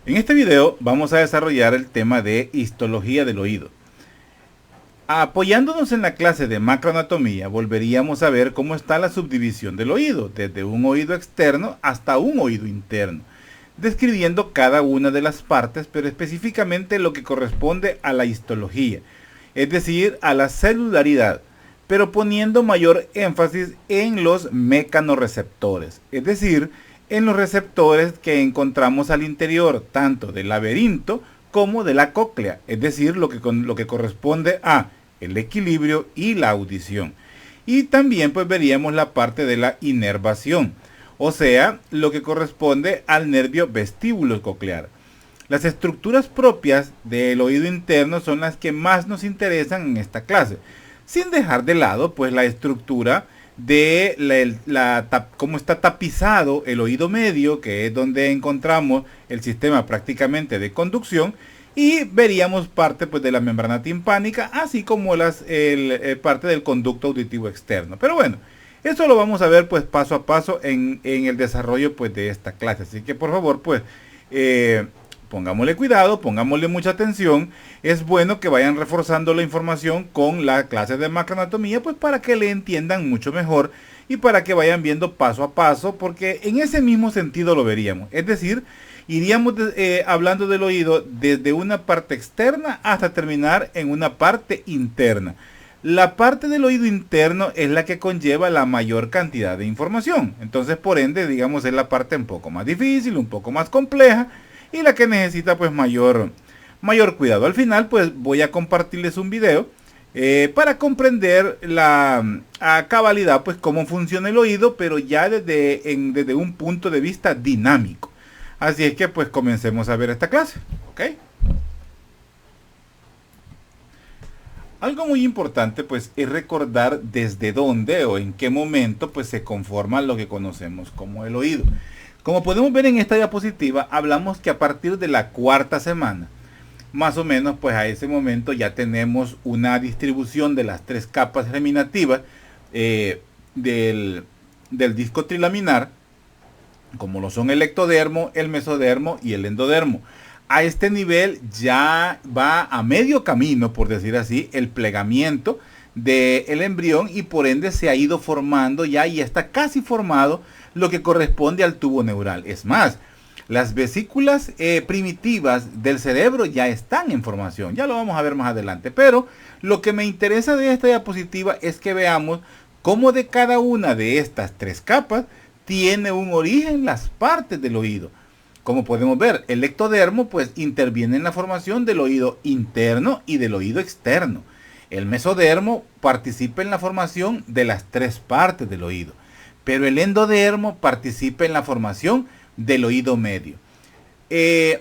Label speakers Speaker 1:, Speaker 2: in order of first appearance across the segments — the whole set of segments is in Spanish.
Speaker 1: En este video vamos a desarrollar el tema de histología del oído. Apoyándonos en la clase de macroanatomía, volveríamos a ver cómo está la subdivisión del oído, desde un oído externo hasta un oído interno, describiendo cada una de las partes, pero específicamente lo que corresponde a la histología, es decir, a la celularidad, pero poniendo mayor énfasis en los mecanorreceptores, es decir, en los receptores que encontramos al interior tanto del laberinto como de la cóclea, es decir, lo que corresponde a el equilibrio y la audición. Y también pues veríamos la parte de la inervación, o sea, lo que corresponde al nervio vestíbulo coclear. Las estructuras propias del oído interno son las que más nos interesan en esta clase, sin dejar de lado pues la estructura de cómo está tapizado el oído medio, que es donde encontramos el sistema prácticamente de conducción, y veríamos parte pues de la membrana timpánica, así como parte del conducto auditivo externo. Pero bueno, eso lo vamos a ver pues paso a paso en el desarrollo pues de esta clase. Así que por favor pues pongámosle cuidado, pongámosle mucha atención. Es bueno que vayan reforzando la información con la clase de macroanatomía, pues para que le entiendan mucho mejor y para que vayan viendo paso a paso, porque en ese mismo sentido lo veríamos. Es decir, iríamos hablando del oído desde una parte externa hasta terminar en una parte interna. La parte del oído interno es la que conlleva la mayor cantidad de información. Entonces, por ende, digamos, es la parte un poco más difícil, un poco más compleja y la que necesita pues mayor cuidado. Al final pues voy a compartirles un video para comprender a cabalidad pues cómo funciona el oído, pero ya desde un punto de vista dinámico. Así es que pues comencemos a ver esta clase, ¿ok? Algo muy importante pues es recordar desde dónde o en qué momento pues se conforma lo que conocemos como el oído. Como podemos ver en esta diapositiva, hablamos que a partir de la cuarta semana, más o menos, pues a ese momento ya tenemos una distribución de las tres capas germinativas del disco trilaminar, como lo son el ectodermo, el mesodermo y el endodermo. A este nivel ya va a medio camino, por decir así, el plegamiento del embrión y por ende se ha ido formando ya y está casi formado lo que corresponde al tubo neural. Es más, las vesículas primitivas del cerebro ya están en formación, ya lo vamos a ver más adelante, pero lo que me interesa de esta diapositiva es que veamos cómo de cada una de estas tres capas tiene un origen las partes del oído. Como podemos ver, el ectodermo pues interviene en la formación del oído interno y del oído externo. El mesodermo participa en la formación de las tres partes del oído, pero el endodermo participa en la formación del oído medio.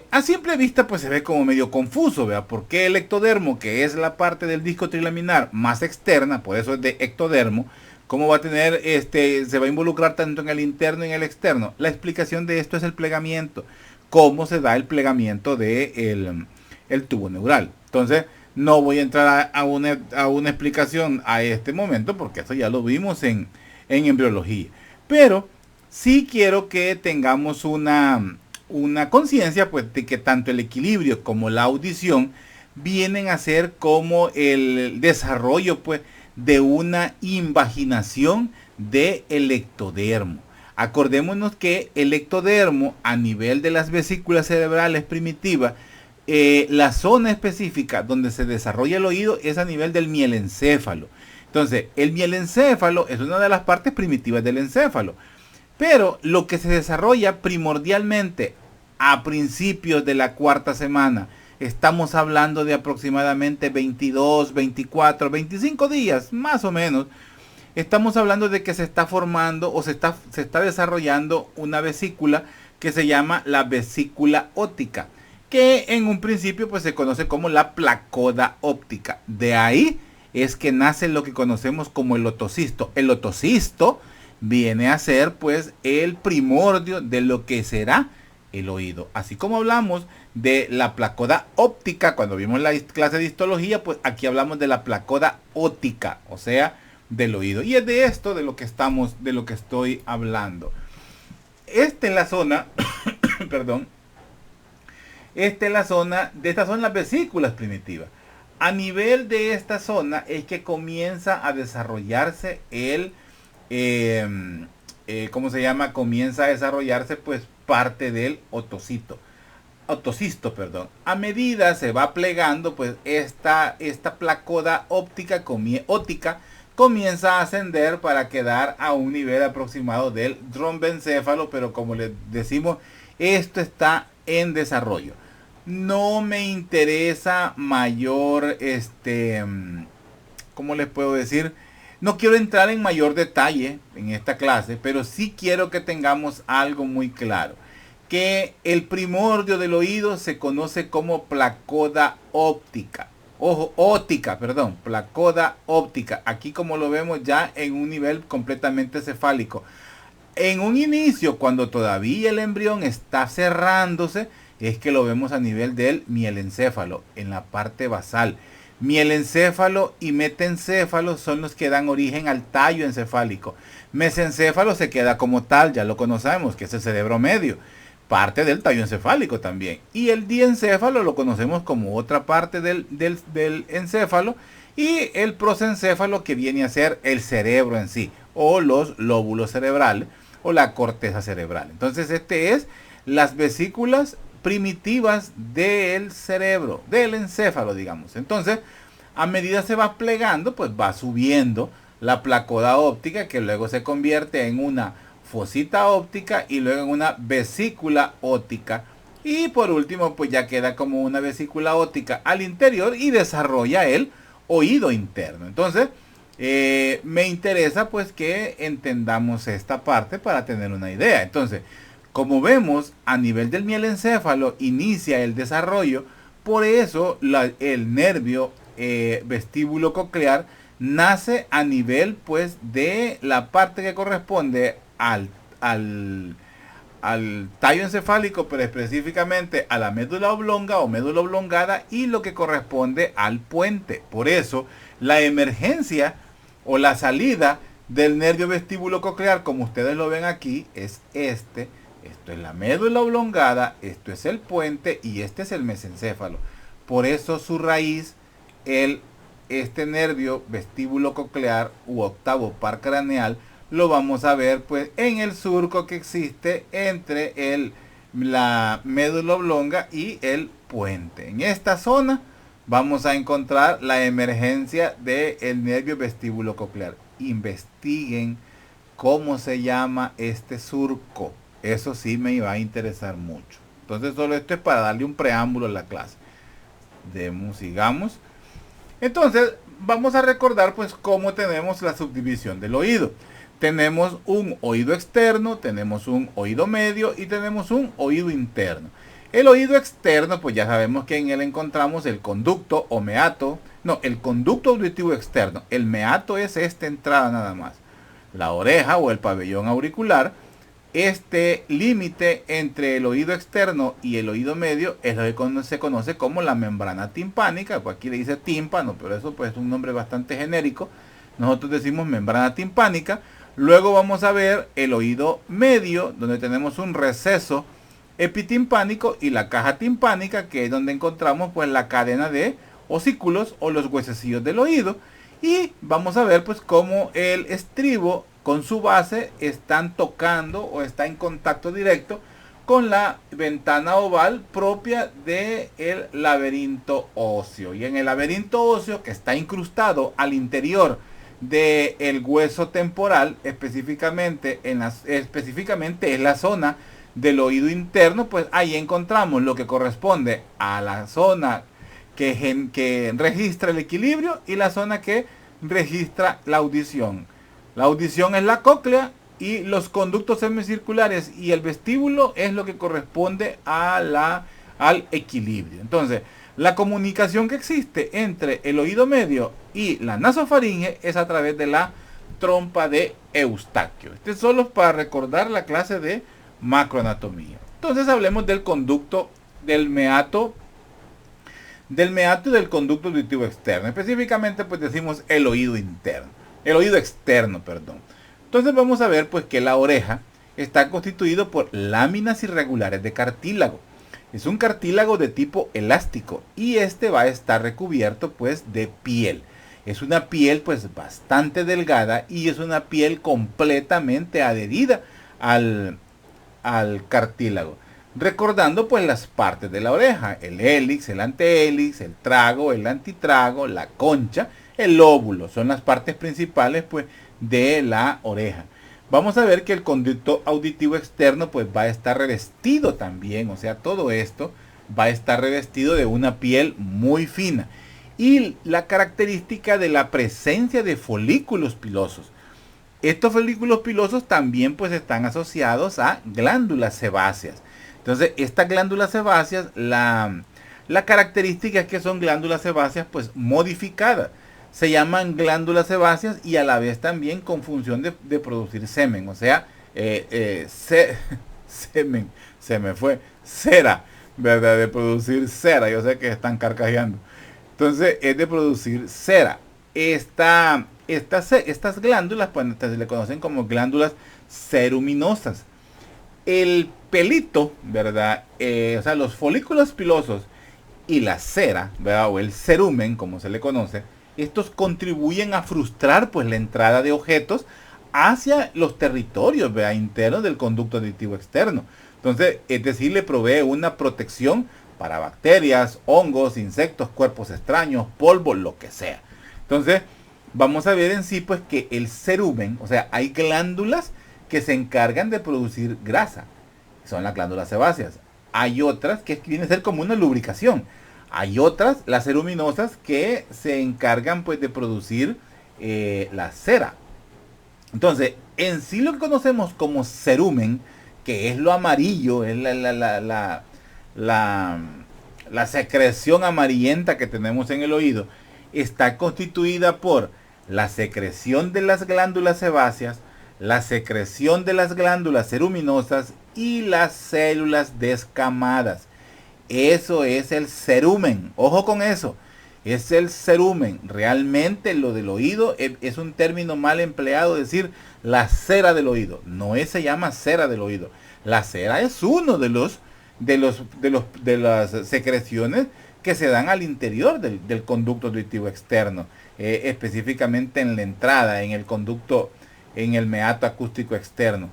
Speaker 1: A simple vista pues se ve como medio confuso, ¿verdad? Porque el ectodermo, que es la parte del disco trilaminar más externa, por eso es de ectodermo, ¿cómo va a tener, se va a involucrar tanto en el interno y en el externo? La explicación de esto es el plegamiento, cómo se da el plegamiento del el tubo neural. Entonces, no voy a entrar a una explicación a este momento, porque eso ya lo vimos en embriología. Pero sí quiero que tengamos una conciencia pues, de que tanto el equilibrio como la audición vienen a ser como el desarrollo pues, de una invaginación del ectodermo. Acordémonos que el ectodermo a nivel de las vesículas cerebrales primitivas, la zona específica donde se desarrolla el oído es a nivel del mielencéfalo. Entonces, el mielencéfalo es una de las partes primitivas del encéfalo. Pero lo que se desarrolla primordialmente a principios de la cuarta semana, estamos hablando de aproximadamente 22, 24, 25 días, más o menos. Estamos hablando de que se está formando o se está desarrollando una vesícula que se llama la vesícula óptica, que en un principio pues se conoce como la placoda óptica. De ahí es que nace lo que conocemos como el otocisto. El otocisto viene a ser pues el primordio de lo que será el oído. Así como hablamos de la placoda óptica cuando vimos la clase de histología, pues aquí hablamos de la placoda óptica, o sea, del oído. Y es de esto de lo que estoy hablando. Esta es la zona, perdón, Estas son las vesículas primitivas. A nivel de esta zona es que comienza a desarrollarse ¿cómo se llama? Comienza a desarrollarse pues parte del otocisto, perdón. A medida se va plegando, pues esta placoda óptica comienza a ascender para quedar a un nivel aproximado del trombencéfalo, pero como les decimos, esto está en desarrollo. No me interesa mayor, ¿cómo les puedo decir? No quiero entrar en mayor detalle en esta clase, pero sí quiero que tengamos algo muy claro. Que el primordio del oído se conoce como placoda óptica. Ojo, óptica, perdón, placoda óptica. Aquí como lo vemos ya en un nivel completamente cefálico. En un inicio, cuando todavía el embrión está cerrándose, es que lo vemos a nivel del mielencéfalo, en la parte basal. Mielencéfalo y metencéfalo son los que dan origen al tallo encefálico. Mesencéfalo se queda como tal, ya lo conocemos, que es el cerebro medio, parte del tallo encefálico también. Y el diencéfalo lo conocemos como otra parte del encéfalo. Y el prosencéfalo, que viene a ser el cerebro en sí, o los lóbulos cerebrales, o la corteza cerebral. Entonces este es las vesículas primitivas del cerebro, del encéfalo, digamos. Entonces, a medida se va plegando, pues va subiendo la placoda óptica, que luego se convierte en una fosita óptica y luego en una vesícula óptica. Y por último, pues ya queda como una vesícula óptica al interior y desarrolla el oído interno. Entonces, me interesa pues que entendamos esta parte para tener una idea. Entonces, como vemos, a nivel del mielencéfalo inicia el desarrollo. Por eso el nervio vestíbulo coclear nace a nivel pues de la parte que corresponde al tallo encefálico, pero específicamente a la médula oblonga o médula oblongada, y lo que corresponde al puente. Por eso la emergencia o la salida del nervio vestíbulo coclear, como ustedes lo ven aquí, es esto es la médula oblongada, esto es el puente y este es el mesencéfalo. Por eso su raíz, este nervio vestíbulo coclear u octavo par craneal, lo vamos a ver pues en el surco que existe entre la médula oblonga y el puente. En esta zona vamos a encontrar la emergencia del nervio vestíbulo coclear. Investiguen cómo se llama este surco. Eso sí me va a interesar mucho. Entonces solo esto es para darle un preámbulo a la clase. Sigamos. Entonces vamos a recordar pues cómo tenemos la subdivisión del oído. Tenemos un oído externo, tenemos un oído medio y tenemos un oído interno. El oído externo, pues ya sabemos que en él encontramos el conducto o meato. No, el conducto auditivo externo. El meato es esta entrada nada más. La oreja o el pabellón auricular. Este límite entre el oído externo y el oído medio es lo que se conoce como la membrana timpánica. Pues aquí le dice tímpano, pero eso pues es un nombre bastante genérico. Nosotros decimos membrana timpánica. Luego vamos a ver el oído medio, donde tenemos un receso epitimpánico, y la caja timpánica, que es donde encontramos pues la cadena de osículos o los huesecillos del oído. Y vamos a ver pues cómo el estribo con su base están tocando o está en contacto directo con la ventana oval propia del laberinto óseo. Y en el laberinto óseo, que está incrustado al interior del hueso temporal, específicamente es la zona del oído interno, pues ahí encontramos lo que corresponde a la zona que registra el equilibrio y la zona que registra la audición. La audición es la cóclea y los conductos semicirculares y el vestíbulo es lo que corresponde al equilibrio. Entonces, la comunicación que existe entre el oído medio y la nasofaringe es a través de la trompa de Eustaquio. Este es solo para recordar la clase de macroanatomía. Entonces hablemos del conducto del meato y del conducto auditivo externo. Específicamente pues decimos el oído externo, perdón. Entonces vamos a ver pues que la oreja está constituido por láminas irregulares de cartílago. Es un cartílago de tipo elástico y este va a estar recubierto pues de piel. Es una piel pues bastante delgada y es una piel completamente adherida al cartílago. Recordando pues las partes de la oreja, el hélix, el antehélix, el trago, el antitrago, la concha, el lóbulo. Son las partes principales pues de la oreja. Vamos a ver que el conducto auditivo externo pues va a estar revestido también, o sea, todo esto va a estar revestido de una piel muy fina. Y la característica de la presencia de folículos pilosos. Estos folículos pilosos también pues están asociados a glándulas sebáceas. Entonces, estas glándulas sebáceas, la característica es que son glándulas sebáceas pues modificadas. Se llaman glándulas sebáceas y a la vez también con función de producir semen. O sea, semen, se me fue, cera, ¿verdad? De producir cera. Yo sé que están carcajeando. Entonces, es de producir cera. Estas glándulas pues, se le conocen como glándulas ceruminosas. El pelito, ¿verdad? O sea, los folículos pilosos y la cera, ¿verdad? O el cerumen, como se le conoce, estos contribuyen a frustrar pues la entrada de objetos hacia los territorios, ¿verdad? Internos del conducto auditivo externo. Entonces, es decir, le provee una protección para bacterias, hongos, insectos, cuerpos extraños, polvo, lo que sea. Entonces, vamos a ver en sí pues que el cerumen, o sea, hay glándulas que se encargan de producir grasa, son las glándulas sebáceas. Hay otras que vienen a ser como una lubricación. Hay otras, las ceruminosas, que se encargan pues de producir la cera. Entonces, en sí lo que conocemos como cerumen, que es lo amarillo, es la secreción amarillenta que tenemos en el oído, está constituida por la secreción de las glándulas sebáceas, la secreción de las glándulas ceruminosas y las células descamadas. Eso es el cerumen. Ojo con eso. Es el cerumen. Realmente lo del oído es un término mal empleado, decir la cera del oído. No se llama cera del oído. La cera es uno de las secreciones que se dan al interior del conducto auditivo externo, específicamente en la entrada, en el conducto, en el meato acústico externo.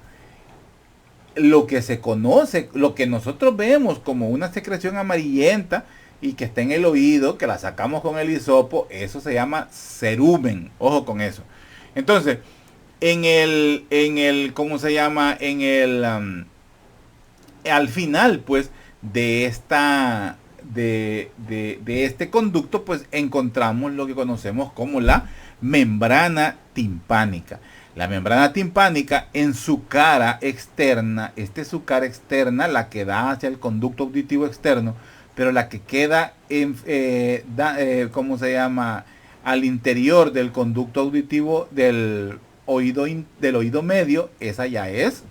Speaker 1: Lo que se conoce, lo que nosotros vemos como una secreción amarillenta y que está en el oído, que la sacamos con el hisopo, eso se llama cerumen. Ojo con eso. Entonces, ¿cómo se llama? Al final, pues, de este conducto, pues encontramos lo que conocemos como la membrana timpánica. La membrana timpánica en su cara externa, su cara externa, la que da hacia el conducto auditivo externo, pero la que queda ¿cómo se llama? Al interior del conducto auditivo del oído medio, esa ya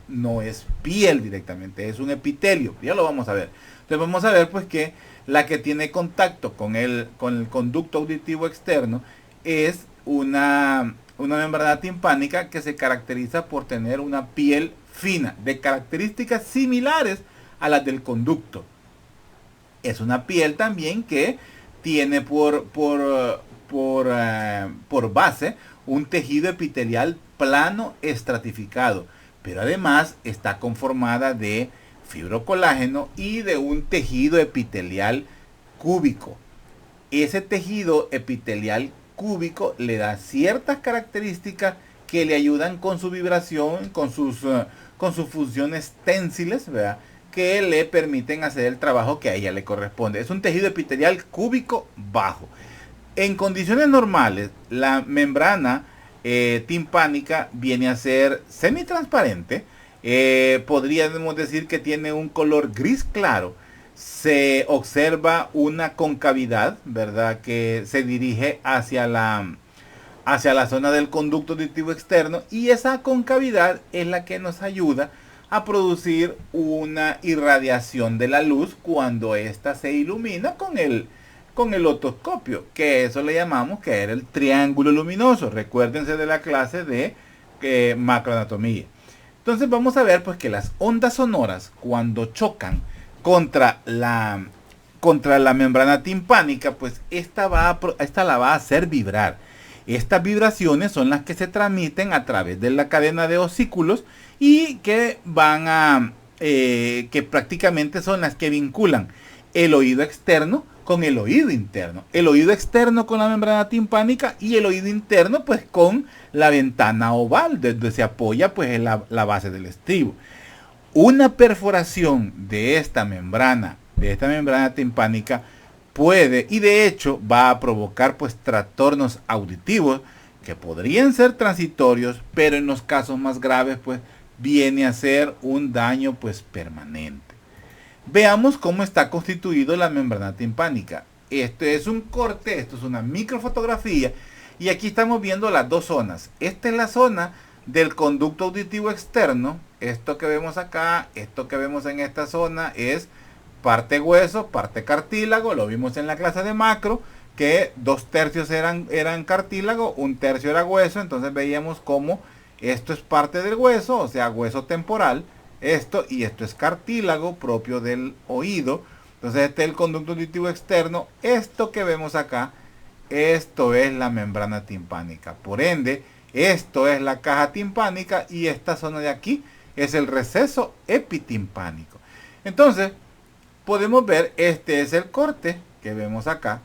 Speaker 1: no es piel directamente, es un epitelio. Ya lo vamos a ver. Entonces vamos a ver pues que la que tiene contacto con el conducto auditivo externo es una membrana timpánica que se caracteriza por tener una piel fina, de características similares a las del conducto. Es una piel también que tiene por base un tejido epitelial plano estratificado, pero además está conformada de fibrocolágeno y de un tejido epitelial cúbico. Ese tejido epitelial cúbico le da ciertas características que le ayudan con su vibración, con sus funciones tensiles, ¿verdad? Que le permiten hacer el trabajo que a ella le corresponde. Es un tejido epitelial cúbico bajo. En condiciones normales, la membrana timpánica viene a ser semitransparente. Podríamos decir que tiene un color gris claro. Se observa una concavidad, ¿verdad? Que se dirige hacia la zona del conducto auditivo externo, y esa concavidad es la que nos ayuda a producir una irradiación de la luz cuando ésta se ilumina con el otoscopio, que eso le llamamos que era el triángulo luminoso. Recuérdense de la clase de macroanatomía. Entonces vamos a ver pues que las ondas sonoras, cuando chocan contra la membrana timpánica, pues esta la va a hacer vibrar. Estas vibraciones son las que se transmiten a través de la cadena de osículos y que que prácticamente son las que vinculan el oído externo con el oído interno. El oído externo con la membrana timpánica y el oído interno pues con la ventana oval, donde se apoya pues en la base del estribo. Una perforación de esta membrana timpánica puede, y de hecho va a provocar pues trastornos auditivos que podrían ser transitorios, pero en los casos más graves pues viene a ser un daño pues permanente. Veamos cómo está constituido la membrana timpánica. Este es un corte, esto es una microfotografía y aquí estamos viendo las dos zonas. Esta es la zona del conducto auditivo externo. Esto que vemos acá, esto que vemos en esta zona es parte hueso, parte cartílago. Lo vimos en la clase de macro, que 2/3 eran cartílago, 1/3 era hueso. Entonces veíamos cómo esto es parte del hueso, o sea, hueso temporal. Esto es cartílago propio del oído. Entonces este es el conducto auditivo externo. Esto que vemos acá, esto es la membrana timpánica. Por ende, esto es la caja timpánica y esta zona de aquí es el receso epitimpánico. Entonces, podemos ver, este es el corte que vemos acá.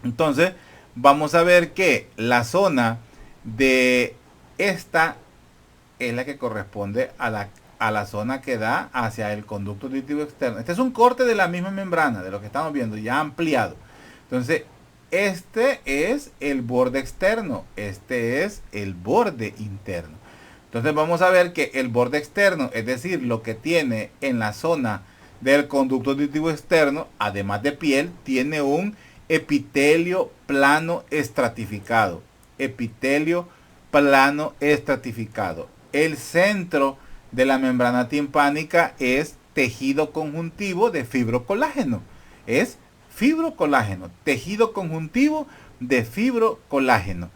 Speaker 1: Entonces, vamos a ver que la zona de esta es la que corresponde a la zona que da hacia el conducto auditivo externo. Este es un corte de la misma membrana, de lo que estamos viendo, ya ampliado. Entonces, este es el borde externo, este es el borde interno. Entonces vamos a ver que el borde externo, es decir, lo que tiene en la zona del conducto auditivo externo, además de piel, tiene un epitelio plano estratificado. Epitelio plano estratificado. El centro de la membrana timpánica es tejido conjuntivo de fibrocolágeno. Es fibrocolágeno, tejido conjuntivo de fibrocolágeno.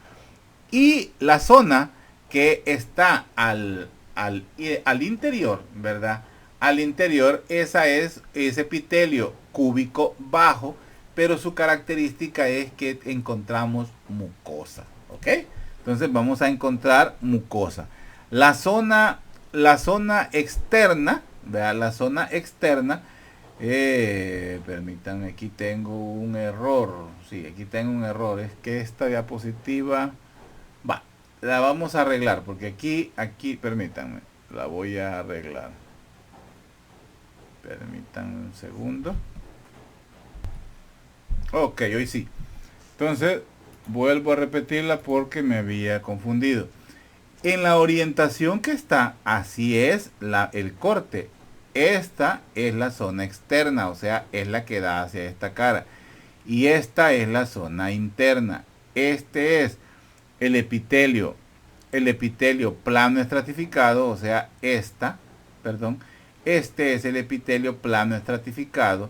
Speaker 1: Y la zona que está al interior, ¿verdad? Al interior, esa es ese epitelio cúbico bajo, pero su característica es que encontramos mucosa, ¿ok? Entonces vamos a encontrar mucosa. La zona externa, vean, la zona externa, permítanme, aquí tengo un error. Sí, aquí tengo un error. Es que esta diapositiva la vamos a arreglar, porque aquí, permítanme, la voy a arreglar. Permítanme un segundo. Ok, hoy sí. Entonces, vuelvo a repetirla porque me había confundido. En la orientación que está, así es el corte. Esta es la zona externa, o sea, es la que da hacia esta cara. Y esta es la zona interna. Este es el epitelio plano estratificado, o sea, este es el epitelio plano estratificado.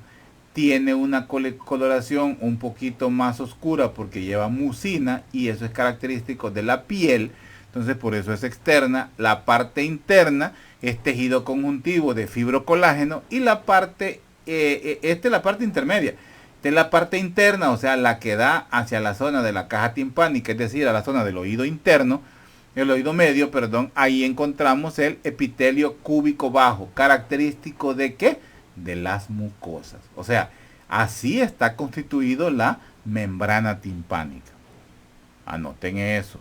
Speaker 1: Tiene una coloración un poquito más oscura porque lleva mucina y eso es característico de la piel. Entonces por eso es externa. La parte interna es tejido conjuntivo de fibrocolágeno y la parte, esta es la parte intermedia. Esta es la parte interna, o sea, la que da hacia la zona de la caja timpánica, es decir, a la zona del oído interno, el oído medio, perdón. Ahí encontramos el epitelio cúbico bajo, característico de ¿qué? De las mucosas. O sea, así está constituido la membrana timpánica. Anoten eso.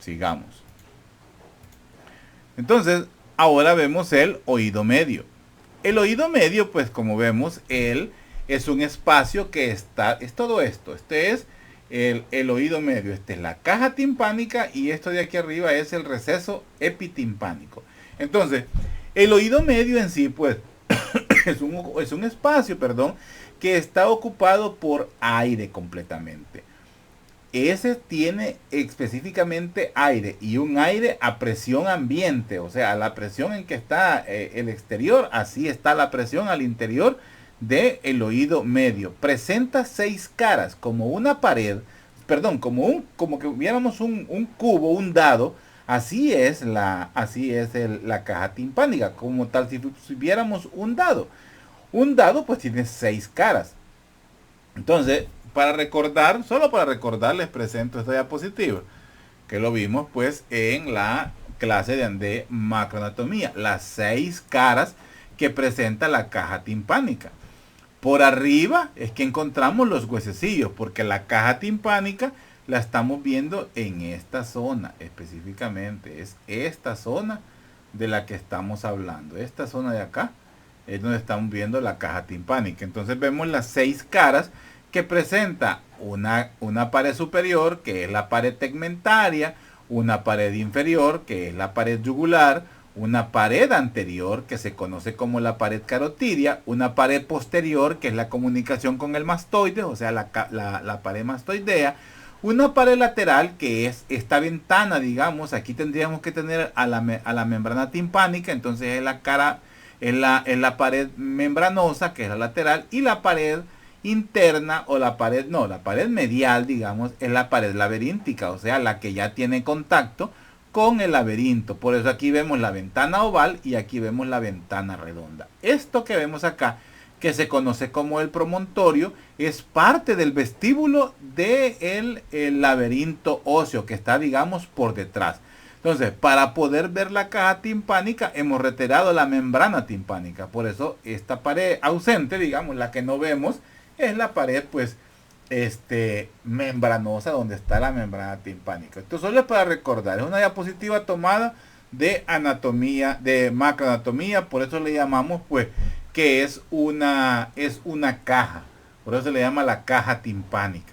Speaker 1: Sigamos. Entonces, ahora vemos el oído medio. El oído medio, pues como vemos, él es un espacio que es todo esto. Este es el oído medio. Esta es la caja timpánica y esto de aquí arriba es el receso epitimpánico. Entonces, el oído medio en sí, pues, es un espacio, que está ocupado por aire completamente. Ese tiene específicamente aire y un aire a presión ambiente, o sea, la presión en que está el exterior, así está la presión al interior del oído medio. Presenta 6 caras, como una pared, como que viéramos un cubo, un dado. Así es la caja timpánica, como tal si viéramos un dado. Un dado pues tiene 6 caras. Entonces, para recordar, solo para recordar, les presento esta diapositiva, que lo vimos pues en la clase de macroanatomía. Las 6 caras que presenta la caja timpánica. Por arriba es que encontramos los huesecillos, porque la caja timpánica la estamos viendo en esta zona específicamente. Es esta zona de la que estamos hablando. Esta zona de acá es donde estamos viendo la caja timpánica. Entonces vemos las 6 caras que presenta una pared superior, que es la pared tegmentaria, una pared inferior, que es la pared yugular, una pared anterior, que se conoce como la pared carotidia, una pared posterior, que es la comunicación con el mastoide, o sea, la pared mastoidea, una pared lateral, que es esta ventana, digamos. Aquí tendríamos que tener a la membrana timpánica, entonces es la cara, es la pared membranosa, que es la lateral, y la pared interna, o la pared medial, digamos, es la pared laberíntica, o sea, la que ya tiene contacto con el laberinto. Por eso aquí vemos la ventana oval y aquí vemos la ventana redonda. Esto que vemos acá, que se conoce como el promontorio, es parte del vestíbulo del laberinto óseo, que está, digamos, por detrás. Entonces, para poder ver la caja timpánica, hemos retirado la membrana timpánica. Por eso, esta pared ausente, digamos, la que no vemos, es la pared, pues, membranosa, donde está la membrana timpánica. Esto solo es para recordar. Es una diapositiva tomada de anatomía, de macroanatomía. Por eso le llamamos, pues, que es una caja. Por eso se le llama la caja timpánica.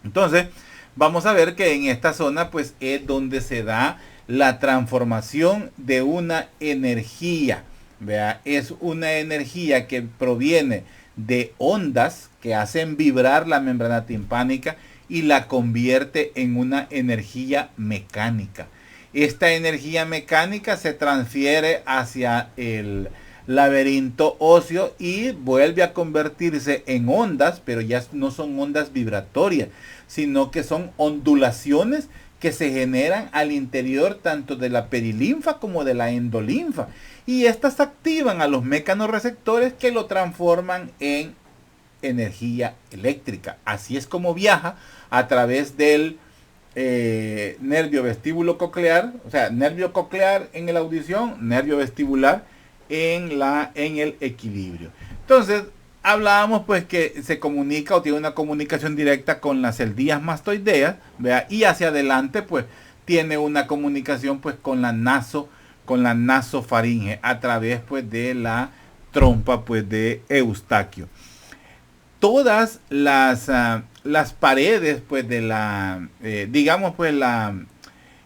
Speaker 1: Entonces, vamos a ver que en esta zona, pues, es donde se da la transformación de una energía. Vea, es una energía que proviene de ondas que hacen vibrar la membrana timpánica y la convierte en una energía mecánica. Esta energía mecánica se transfiere hacia el laberinto óseo y vuelve a convertirse en ondas, pero ya no son ondas vibratorias, sino que son ondulaciones que se generan al interior tanto de la perilinfa como de la endolinfa. Y estas activan a los mecanorreceptores que lo transforman en energía eléctrica. Así es como viaja a través del nervio vestíbulo coclear, o sea, nervio coclear en la audición, nervio vestibular en el equilibrio. Entonces, hablábamos pues que se comunica o tiene una comunicación directa con las celdillas mastoideas, ¿vea? Y hacia adelante pues tiene una comunicación pues con la nasofaringe a través pues de la trompa pues de Eustaquio. Todas las paredes pues de la digamos pues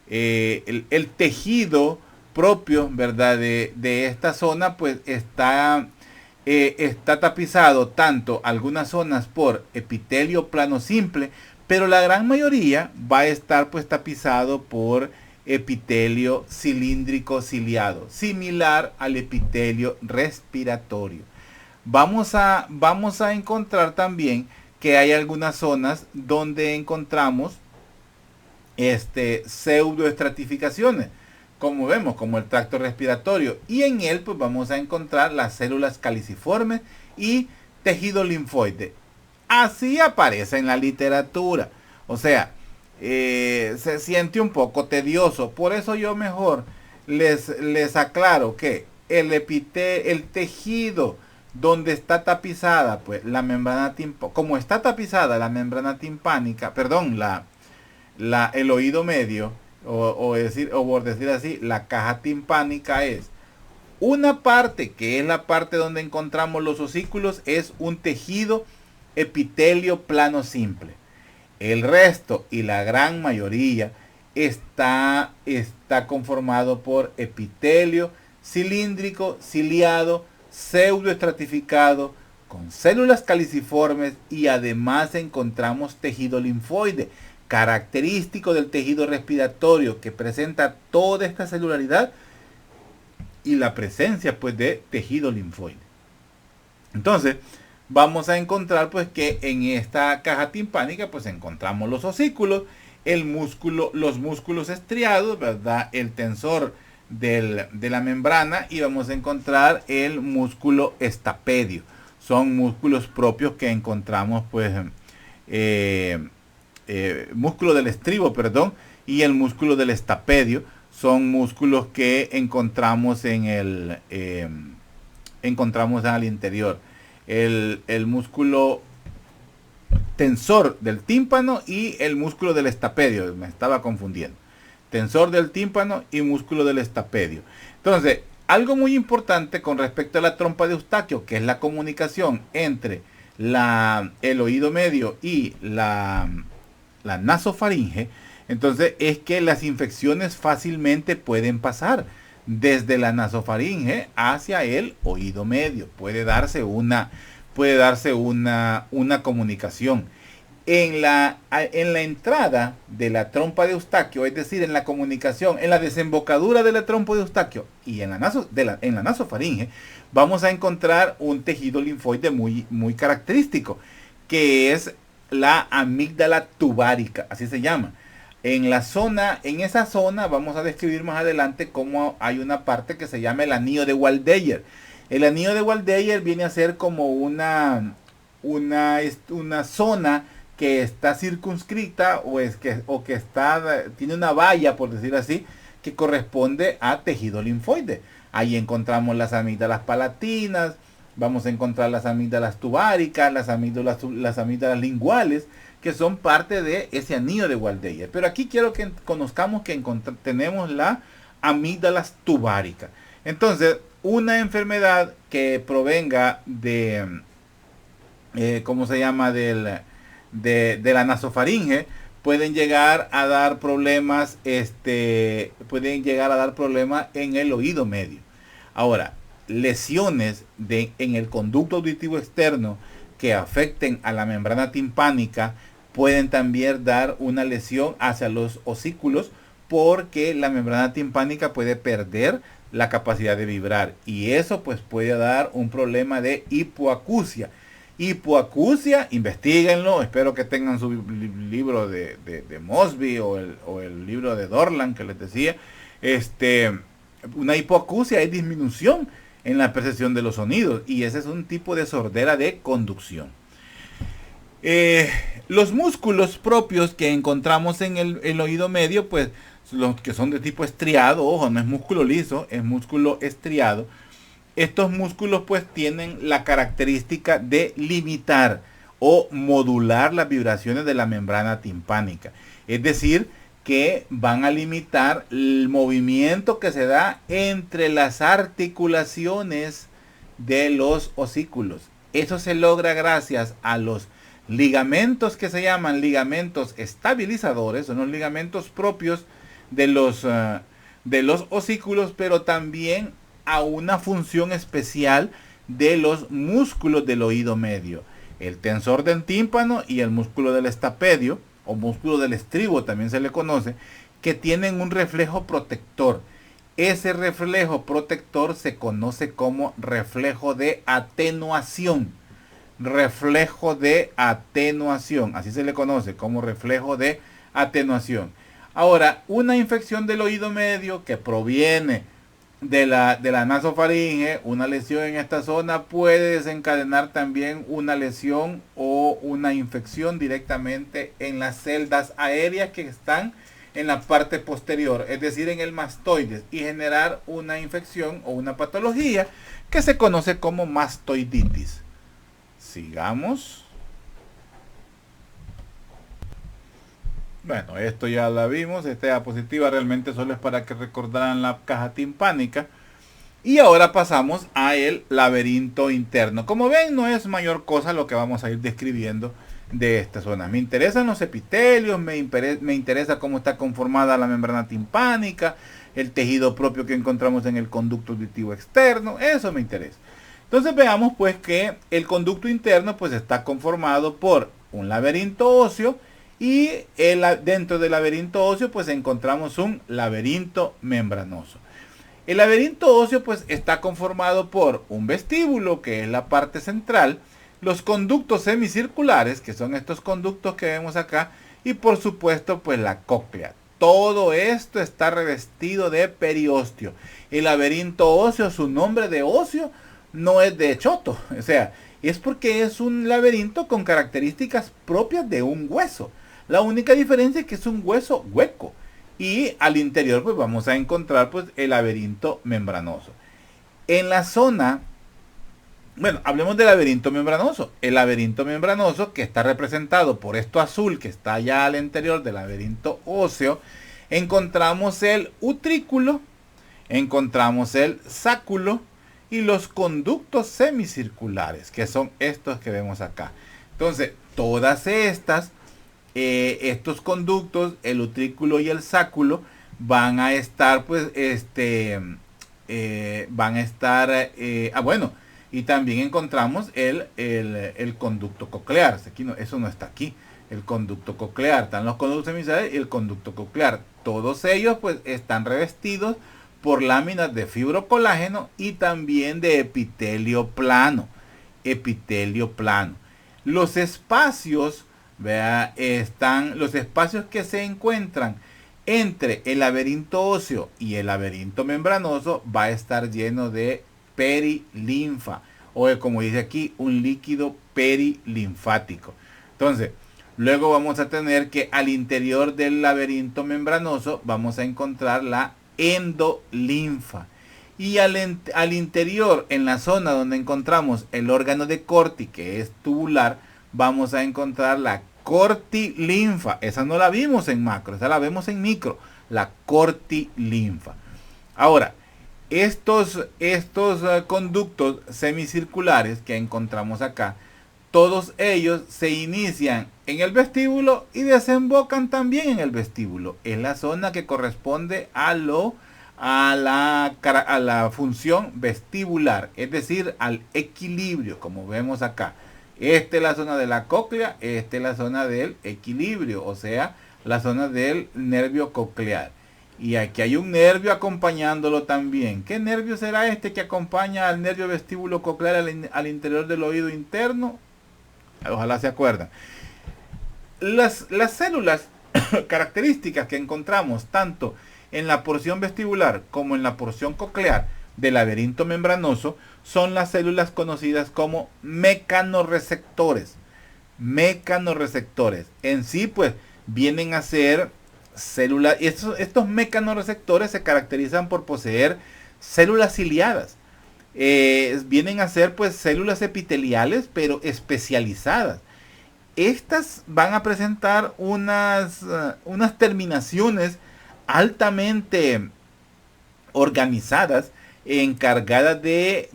Speaker 1: el tejido propio, ¿verdad? De esta zona pues está tapizado tanto algunas zonas por epitelio plano simple, pero la gran mayoría va a estar pues tapizado por epitelio cilíndrico ciliado, similar al epitelio respiratorio. Vamos a encontrar también que hay algunas zonas donde encontramos pseudoestratificaciones, como vemos, como el tracto respiratorio, y en él pues vamos a encontrar las células caliciformes y tejido linfoide. Así aparece en la literatura. O sea, se siente un poco tedioso. Por eso yo mejor les aclaro que el tejido donde está tapizada pues la membrana timpánica, como está tapizada la membrana timpánica, perdón, el oído medio, o por decir así, la caja timpánica, es una parte que es la parte donde encontramos los osículos, es un tejido epitelio plano simple. El resto y la gran mayoría está conformado por epitelio cilíndrico, ciliado, pseudoestratificado, con células caliciformes, y además encontramos tejido linfoide, característico del tejido respiratorio, que presenta toda esta celularidad y la presencia pues de tejido linfoide. Entonces vamos a encontrar pues que en esta caja timpánica pues encontramos los osículos, los músculos estriados, ¿verdad? El tensor de la membrana y vamos a encontrar el músculo estapedio. Son músculos propios que encontramos, pues, músculo del estribo, perdón, y el músculo del estapedio son músculos que encontramos encontramos al interior. El músculo tensor del tímpano y el músculo del estapedio, me estaba confundiendo. Tensor del tímpano y músculo del estapedio. Entonces, algo muy importante con respecto a la trompa de Eustaquio, que es la comunicación entre el oído medio y la nasofaringe, entonces es que las infecciones fácilmente pueden pasar desde la nasofaringe hacia el oído medio. Puede darse una comunicación. En la entrada de la trompa de Eustaquio, es decir, en la comunicación, en la desembocadura de la trompa de Eustaquio y en la nasofaringe, vamos a encontrar un tejido linfoide muy, muy característico, que es la amígdala tubárica, así se llama. En esa zona vamos a describir más adelante cómo hay una parte que se llama el anillo de Waldeyer. El anillo de Waldeyer viene a ser como una zona que está circunscrita tiene una valla, por decir así, que corresponde a tejido linfoide. Ahí encontramos las amígdalas palatinas, vamos a encontrar las amígdalas tubáricas, las amígdalas linguales, que son parte de ese anillo de Waldeyer. Pero aquí quiero que conozcamos que tenemos la amígdalas tubárica. Entonces, una enfermedad que provenga de la nasofaringe pueden llegar a dar problemas en el oído medio. Ahora, lesiones en el conducto auditivo externo que afecten a la membrana timpánica pueden también dar una lesión hacia los osículos, porque la membrana timpánica puede perder la capacidad de vibrar y eso pues puede dar un problema de hipoacusia. Hipoacusia, investiguenlo, espero que tengan su libro de Mosby o el libro de Dorland que les decía. Una hipoacusia es disminución en la percepción de los sonidos y ese es un tipo de sordera de conducción. Los músculos propios que encontramos en el oído medio, pues los que son de tipo estriado, ojo, no es músculo liso, es músculo estriado. Estos músculos pues tienen la característica de limitar o modular las vibraciones de la membrana timpánica. Es decir, que van a limitar el movimiento que se da entre las articulaciones de los osículos. Eso se logra gracias a los ligamentos que se llaman ligamentos estabilizadores, son los ligamentos propios de los osículos, pero también a una función especial de los músculos del oído medio, el tensor del tímpano y el músculo del estapedio o músculo del estribo también se le conoce, que tienen un reflejo protector. Ese reflejo protector se conoce como reflejo de atenuación. Reflejo de atenuación, así se le conoce como reflejo de atenuación. Ahora, una infección del oído medio que proviene de la nasofaringe, una lesión en esta zona puede desencadenar también una lesión o una infección directamente en las celdas aéreas que están en la parte posterior, es decir, en el mastoides, y generar una infección o una patología que se conoce como mastoiditis. Sigamos. Bueno, esto ya la vimos. Esta diapositiva realmente solo es para que recordaran la caja timpánica. Y ahora pasamos a el laberinto interno. Como ven, no es mayor cosa lo que vamos a ir describiendo de esta zona. Me interesan los epitelios, me interesa cómo está conformada la membrana timpánica, el tejido propio que encontramos en el conducto auditivo externo. Eso me interesa. Entonces veamos pues que el conducto interno pues está conformado por un laberinto óseo y dentro del laberinto óseo pues encontramos un laberinto membranoso. El laberinto óseo pues está conformado por un vestíbulo, que es la parte central, los conductos semicirculares, que son estos conductos que vemos acá, y por supuesto pues la cóclea. todo esto está revestido de periósteo. El laberinto óseo, su nombre de óseo no es de choto, o sea, es porque es un laberinto con características propias de un hueso. La única diferencia es que es un hueso hueco y al interior pues vamos a encontrar pues el laberinto membranoso. En la zona, bueno, hablemos del laberinto membranoso. El laberinto membranoso, que está representado por esto azul que está allá al interior del laberinto óseo, encontramos el utrículo, encontramos el sáculo y los conductos semicirculares, que son estos que vemos acá. Entonces, todas estas, estos conductos, el utrículo y el sáculo, van a estar, pues, van a estar, bueno, y también encontramos el conducto coclear. Aquí no, eso no está aquí. El conducto coclear. Están los conductos semicirculares y el conducto coclear. Todos ellos pues están revestidos por láminas de fibrocolágeno y también de epitelio plano. Epitelio plano. Los espacios, vea, están los espacios que se encuentran entre el laberinto óseo y el laberinto membranoso va a estar lleno de perilinfa, o como dice aquí, un líquido perilinfático. Entonces, luego vamos a tener que al interior del laberinto membranoso vamos a encontrar la endolinfa. Y al interior, en la zona donde encontramos el órgano de Corti, que es tubular, vamos a encontrar la cortilinfa. Esa no la vimos en macro, esa la vemos en micro, la cortilinfa. Ahora, estos conductos semicirculares que encontramos acá, todos ellos se inician en el vestíbulo y desembocan también en el vestíbulo. Es la zona que corresponde a la función vestibular, es decir, al equilibrio, como vemos acá. Esta es la zona de la cóclea, esta es la zona del equilibrio, o sea, la zona del nervio coclear. Y aquí hay un nervio acompañándolo también. ¿Qué nervio será este que acompaña al nervio vestíbulo coclear al interior del oído interno? Ojalá se acuerdan. Las células características que encontramos tanto en la porción vestibular como en la porción coclear del laberinto membranoso son las células conocidas como mecanorreceptores. Mecanorreceptores. En sí, pues, vienen a ser células. Estos mecanorreceptores se caracterizan por poseer células ciliadas. Vienen a ser, pues, células epiteliales, pero especializadas. Estas van a presentar unas terminaciones altamente organizadas, encargadas de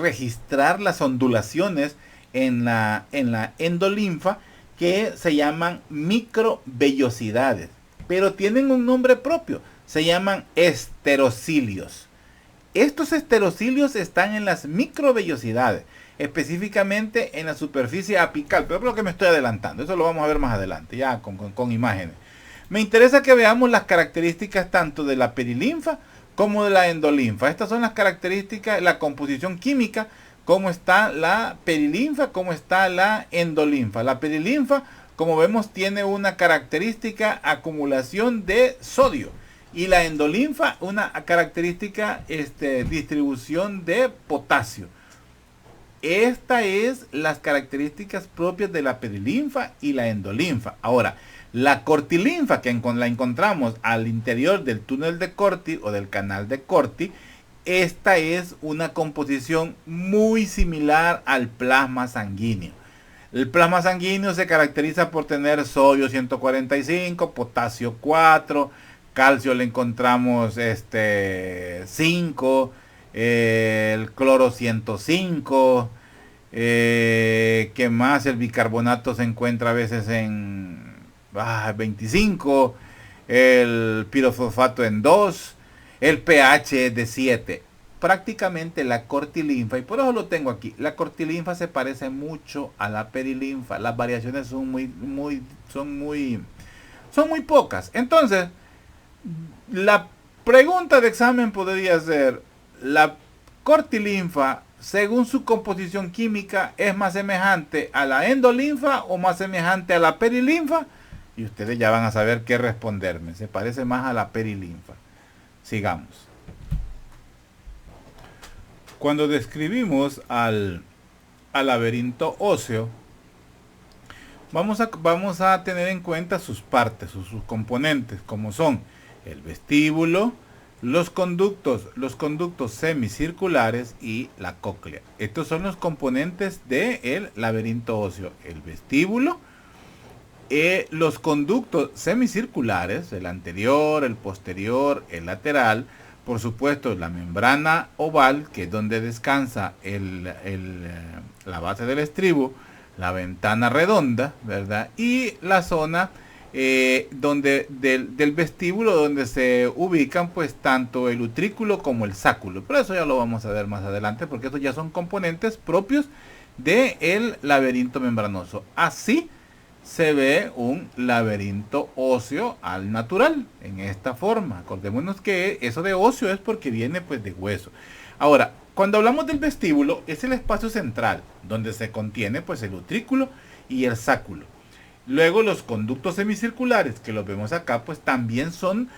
Speaker 1: registrar las ondulaciones en la endolinfa, que se llaman microvellosidades, pero tienen un nombre propio, se llaman esterocilios. Estos esterocilios están en las microvellosidades, específicamente en la superficie apical, pero creo que me estoy adelantando, eso lo vamos a ver más adelante, ya con imágenes. Me interesa que veamos las características tanto de la perilinfa como de la endolinfa. Estas son las características, la composición química, cómo está la perilinfa, cómo está la endolinfa. La perilinfa, como vemos, tiene una característica acumulación de sodio. Y la endolinfa, una característica distribución de potasio. Estas es las características propias de la perilinfa y la endolinfa. Ahora, la cortilinfa, que la encontramos al interior del túnel de Corti o del canal de Corti, esta es una composición muy similar al plasma sanguíneo. El plasma sanguíneo se caracteriza por tener sodio 145, potasio 4, calcio le encontramos 5, el cloro 105, ¿qué más? El bicarbonato se encuentra a veces en 25, el pirofosfato en 2, el pH es de 7. Prácticamente la cortilinfa, y por eso lo tengo aquí, la cortilinfa se parece mucho a la perilinfa. Las variaciones son muy pocas. Entonces, la pregunta de examen podría ser: ¿la cortilinfa, según su composición química, es más semejante a la endolinfa o más semejante a la perilinfa? Y ustedes ya van a saber qué responderme. Se parece más a la perilinfa. Sigamos. Cuando describimos al laberinto óseo, vamos a tener en cuenta sus partes, sus componentes, como son el vestíbulo, los conductos semicirculares y la cóclea. Estos son los componentes del laberinto óseo: el vestíbulo, los conductos semicirculares, el anterior, el posterior, el lateral, por supuesto la membrana oval, que es donde descansa la base del estribo, la ventana redonda, ¿verdad? Y la zona del vestíbulo, donde se ubican pues tanto el utrículo como el sáculo. Pero eso ya lo vamos a ver más adelante, porque estos ya son componentes propios del laberinto membranoso. Así se ve un laberinto óseo al natural, en esta forma. Acordémonos que eso de óseo es porque viene pues de hueso. Ahora, cuando hablamos del vestíbulo, es el espacio central donde se contiene pues el utrículo y el sáculo. Luego los conductos semicirculares, que los vemos acá, pues también son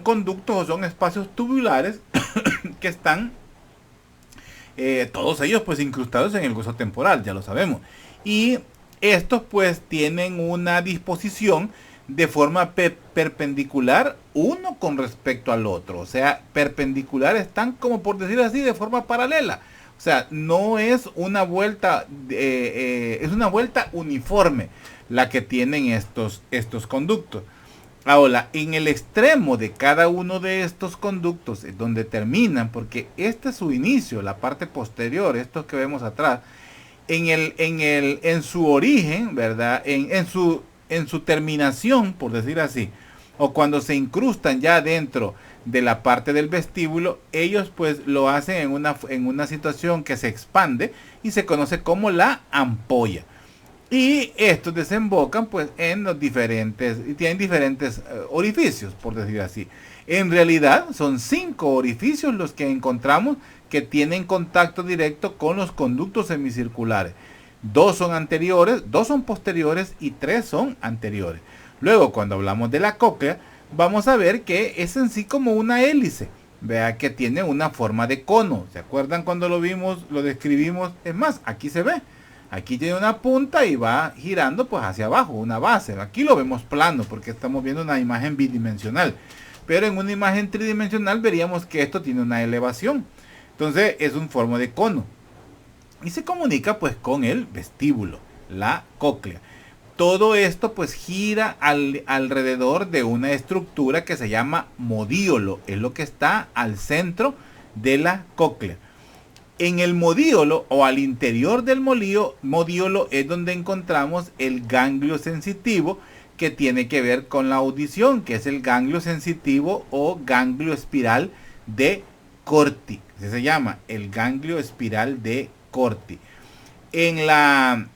Speaker 1: conductos o son espacios tubulares que están todos ellos pues incrustados en el hueso temporal, ya lo sabemos. Y estos pues tienen una disposición de forma perpendicular uno con respecto al otro. O sea, perpendicular, están como por decir así, de forma paralela. O sea, no es una vuelta, es una vuelta uniforme la que tienen estos conductos. Ahora, en el extremo de cada uno de estos conductos, es donde terminan, porque este es su inicio, la parte posterior, estos que vemos atrás, en su origen, ¿verdad? En su terminación, por decir así, o cuando se incrustan ya dentro de la parte del vestíbulo, ellos pues lo hacen en una situación que se expande y se conoce como la ampolla. Y estos desembocan pues en los diferentes, y tienen diferentes orificios, por decir así. En realidad son 5 orificios los que encontramos que tienen contacto directo con los conductos semicirculares. 2 son anteriores, 2 son posteriores y 3 son anteriores. Luego, cuando hablamos de la cóclea, vamos a ver que es en sí como una hélice. Vea que tiene una forma de cono. ¿Se acuerdan cuando lo vimos, lo describimos? Es más, aquí se ve. Aquí tiene una punta y va girando pues hacia abajo, una base. Aquí lo vemos plano porque estamos viendo una imagen bidimensional. Pero en una imagen tridimensional veríamos que esto tiene una elevación. Entonces es un forma de cono. Y se comunica pues con el vestíbulo, la cóclea. Todo esto pues gira alrededor de una estructura que se llama modíolo. Es lo que está al centro de la cóclea. En el modíolo o al interior del modíolo es donde encontramos el ganglio sensitivo, que tiene que ver con la audición, que es el ganglio sensitivo o ganglio espiral de Corti. Así se llama, el ganglio espiral de Corti. En la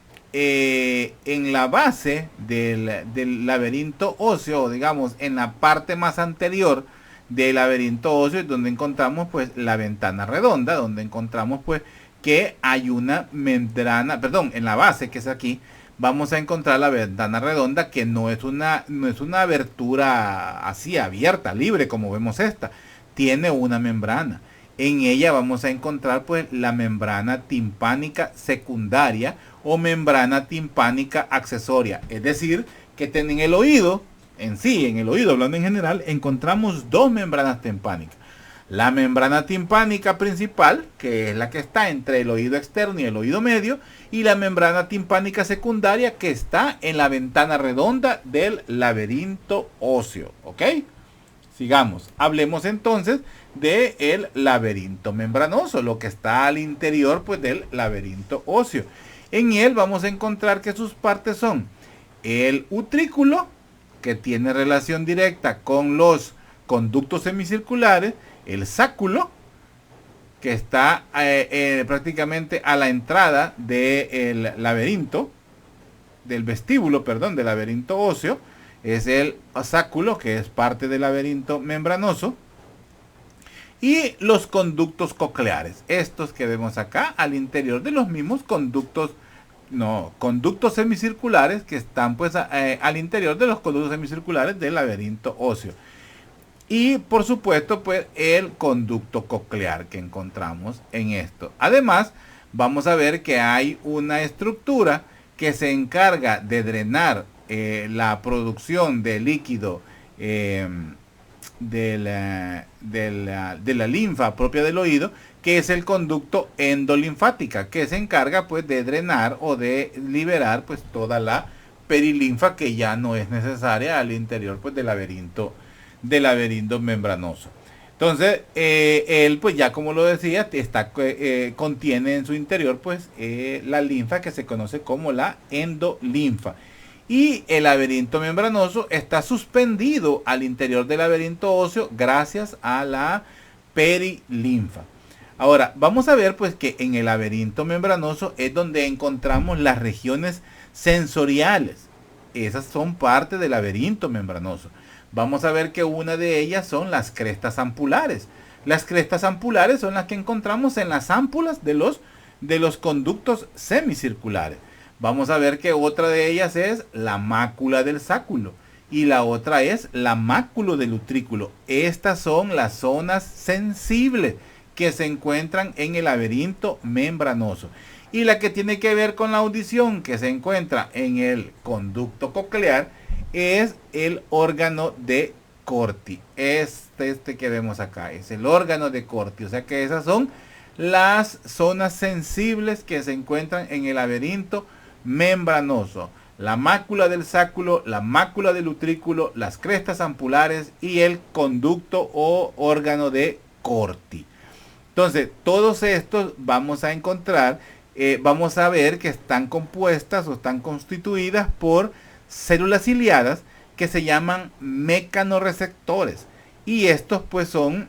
Speaker 1: base del laberinto óseo, digamos, en la parte más anterior del laberinto óseo, donde encontramos pues la ventana redonda, donde encontramos pues que hay una membrana, perdón, en la base, que es aquí, vamos a encontrar la ventana redonda, que no es una abertura así abierta, libre, como vemos esta. Tiene una membrana. En ella vamos a encontrar pues la membrana timpánica secundaria o membrana timpánica accesoria. Es decir, que en el oído, en el oído, hablando en general, encontramos 2 membranas timpánicas. La membrana timpánica principal, que es la que está entre el oído externo y el oído medio, y la membrana timpánica secundaria, que está en la ventana redonda del laberinto óseo. ¿Ok? Sigamos. Hablemos entonces del laberinto membranoso, lo que está al interior pues del laberinto óseo. En él vamos a encontrar que sus partes son el utrículo, que tiene relación directa con los conductos semicirculares, el sáculo, que está prácticamente a la entrada del laberinto, del vestíbulo, perdón, del laberinto óseo, es el sáculo, que es parte del laberinto membranoso, y los conductos cocleares, estos que vemos acá al interior de los mismos conductos no, conductos semicirculares que están pues al interior de los conductos semicirculares del laberinto óseo. Y por supuesto pues el conducto coclear que encontramos en esto. Además vamos a ver que hay una estructura que se encarga de drenar la producción de líquido de la linfa propia del oído, que es el conducto endolinfática, que se encarga pues de drenar o de liberar pues toda la perilinfa que ya no es necesaria al interior pues del laberinto membranoso. Entonces, él pues ya como lo decía, contiene en su interior pues la linfa que se conoce como la endolinfa. Y el laberinto membranoso está suspendido al interior del laberinto óseo gracias a la perilinfa. Ahora, vamos a ver pues que en el laberinto membranoso es donde encontramos las regiones sensoriales. Esas son parte del laberinto membranoso. Vamos a ver que una de ellas son las crestas ampulares. Las crestas ampulares son las que encontramos en las ámpulas de los conductos semicirculares. Vamos a ver que otra de ellas es la mácula del sáculo y la otra es la máculo del utrículo. Estas son las zonas sensibles que se encuentran en el laberinto membranoso. Y la que tiene que ver con la audición, que se encuentra en el conducto coclear, es el órgano de Corti. Este que vemos acá es el órgano de Corti. O sea que esas son las zonas sensibles que se encuentran en el laberinto membranoso. La mácula del sáculo, la mácula del utrículo, las crestas ampulares y el conducto o órgano de Corti. Entonces, todos estos vamos a encontrar, vamos a ver que están compuestas o están constituidas por células ciliadas que se llaman mecanorreceptores. Y estos pues son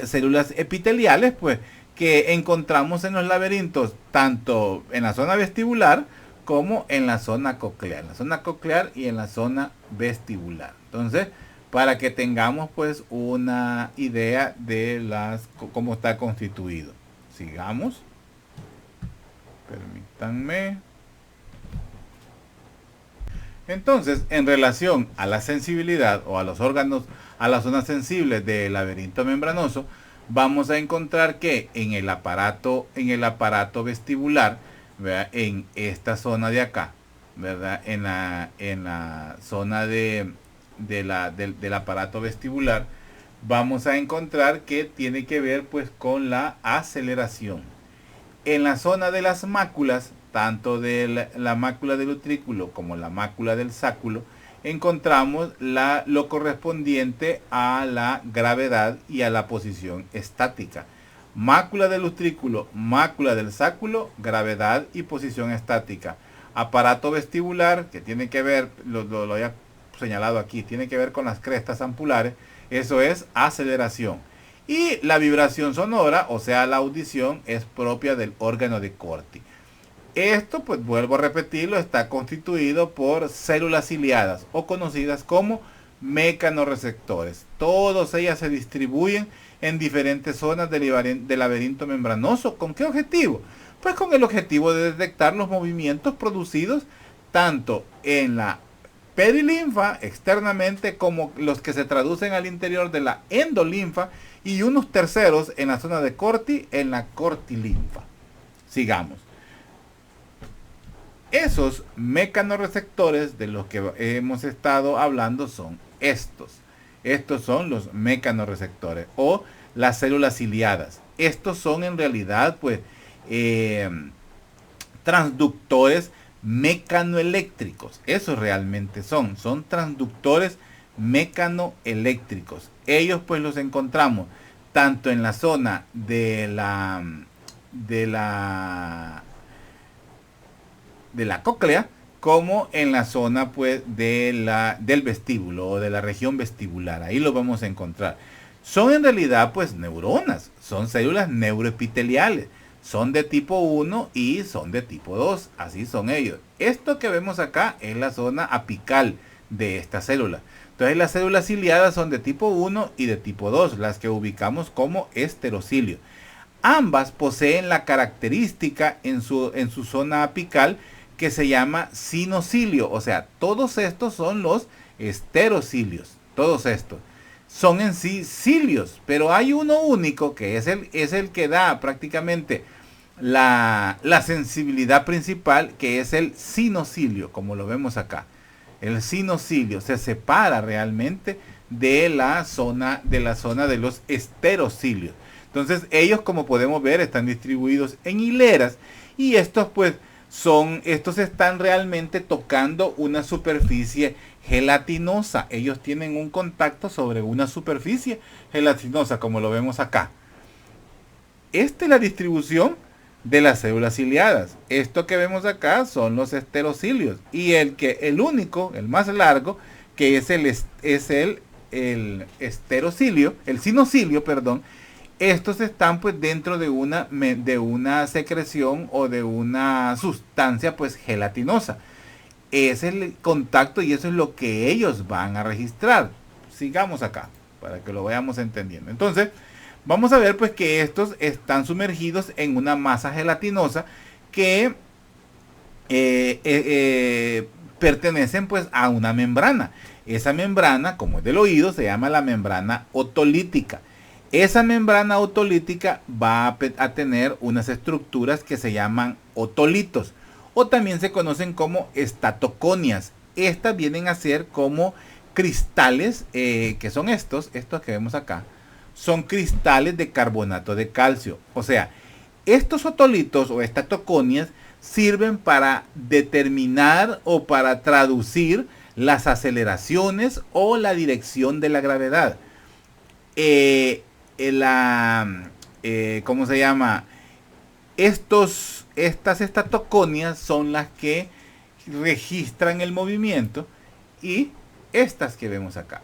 Speaker 1: células epiteliales pues que encontramos en los laberintos tanto en la zona vestibular como en la zona coclear. En la zona coclear y en la zona vestibular. Entonces, para que tengamos pues una idea de cómo está constituido. Sigamos. Permítanme. Entonces, en relación a la sensibilidad o a los órganos, a las zonas sensibles del laberinto membranoso, vamos a encontrar que en el aparato vestibular, ¿verdad? En esta zona de acá, ¿verdad? En la zona del aparato vestibular, vamos a encontrar que tiene que ver pues con la aceleración. En la zona de las máculas, tanto de la mácula del utrículo como la mácula del sáculo, encontramos lo correspondiente a la gravedad y a la posición estática. Mácula del utrículo, mácula del sáculo, gravedad y posición estática. Aparato vestibular, que tiene que ver, lo había señalado aquí, tiene que ver con las crestas ampulares, eso es aceleración. Y la vibración sonora, o sea la audición, es propia del órgano de Corti. Esto, pues vuelvo a repetirlo, está constituido por células ciliadas o conocidas como mecanorreceptores. Todas ellas se distribuyen en diferentes zonas del laberinto membranoso. ¿Con qué objetivo? Pues con el objetivo de detectar los movimientos producidos tanto en la perilinfa externamente como los que se traducen al interior de la endolinfa y unos terceros en la zona de Corti, en la cortilinfa. Sigamos. Esos mecanorreceptores de los que hemos estado hablando son estos. Estos son los mecanorreceptores o las células ciliadas. Estos son en realidad pues transductores mecanoeléctricos. Esos realmente son transductores mecanoeléctricos. Ellos pues los encontramos tanto en la zona de la cóclea como en la zona pues del vestíbulo o de la región vestibular. Ahí lo vamos a encontrar. Son en realidad pues neuronas, son células neuroepiteliales, son de tipo 1 y son de tipo 2, así son ellos. Esto que vemos acá es la zona apical de esta célula. Entonces las células ciliadas son de tipo 1 y de tipo 2, las que ubicamos como esterocilio. Ambas poseen la característica en su zona apical que se llama sinocilio. O sea, todos estos son los esterocilios. Todos estos son en sí cilios, pero hay uno único que es el que da prácticamente la sensibilidad principal, que es el sinocilio, como lo vemos acá. El sinocilio se separa realmente de la zona de los esterocilios. Entonces ellos, como podemos ver, están distribuidos en hileras, y estos pues estos están realmente tocando una superficie gelatinosa. Ellos tienen un contacto sobre una superficie gelatinosa, como lo vemos acá. Esta es la distribución de las células ciliadas. Esto que vemos acá son los esterocilios, y el único, el más largo, que es el esterocilio, el sinocilio, perdón. Estos están pues dentro de una secreción o de una sustancia pues gelatinosa. Es el contacto y eso es lo que ellos van a registrar. Sigamos acá para que lo vayamos entendiendo. Entonces vamos a ver pues que estos están sumergidos en una masa gelatinosa que pertenecen pues a una membrana. Esa membrana, como es del oído, se llama la membrana otolítica. Esa membrana otolítica va a tener unas estructuras que se llaman otolitos, o también se conocen como estatoconias. Estas vienen a ser como cristales, que son estos que vemos acá, son cristales de carbonato de calcio. O sea, estos otolitos o estatoconias sirven para determinar o para traducir las aceleraciones o la dirección de la gravedad. ¿Cómo se llama? Estas estatoconias son las que registran el movimiento, y estas que vemos acá,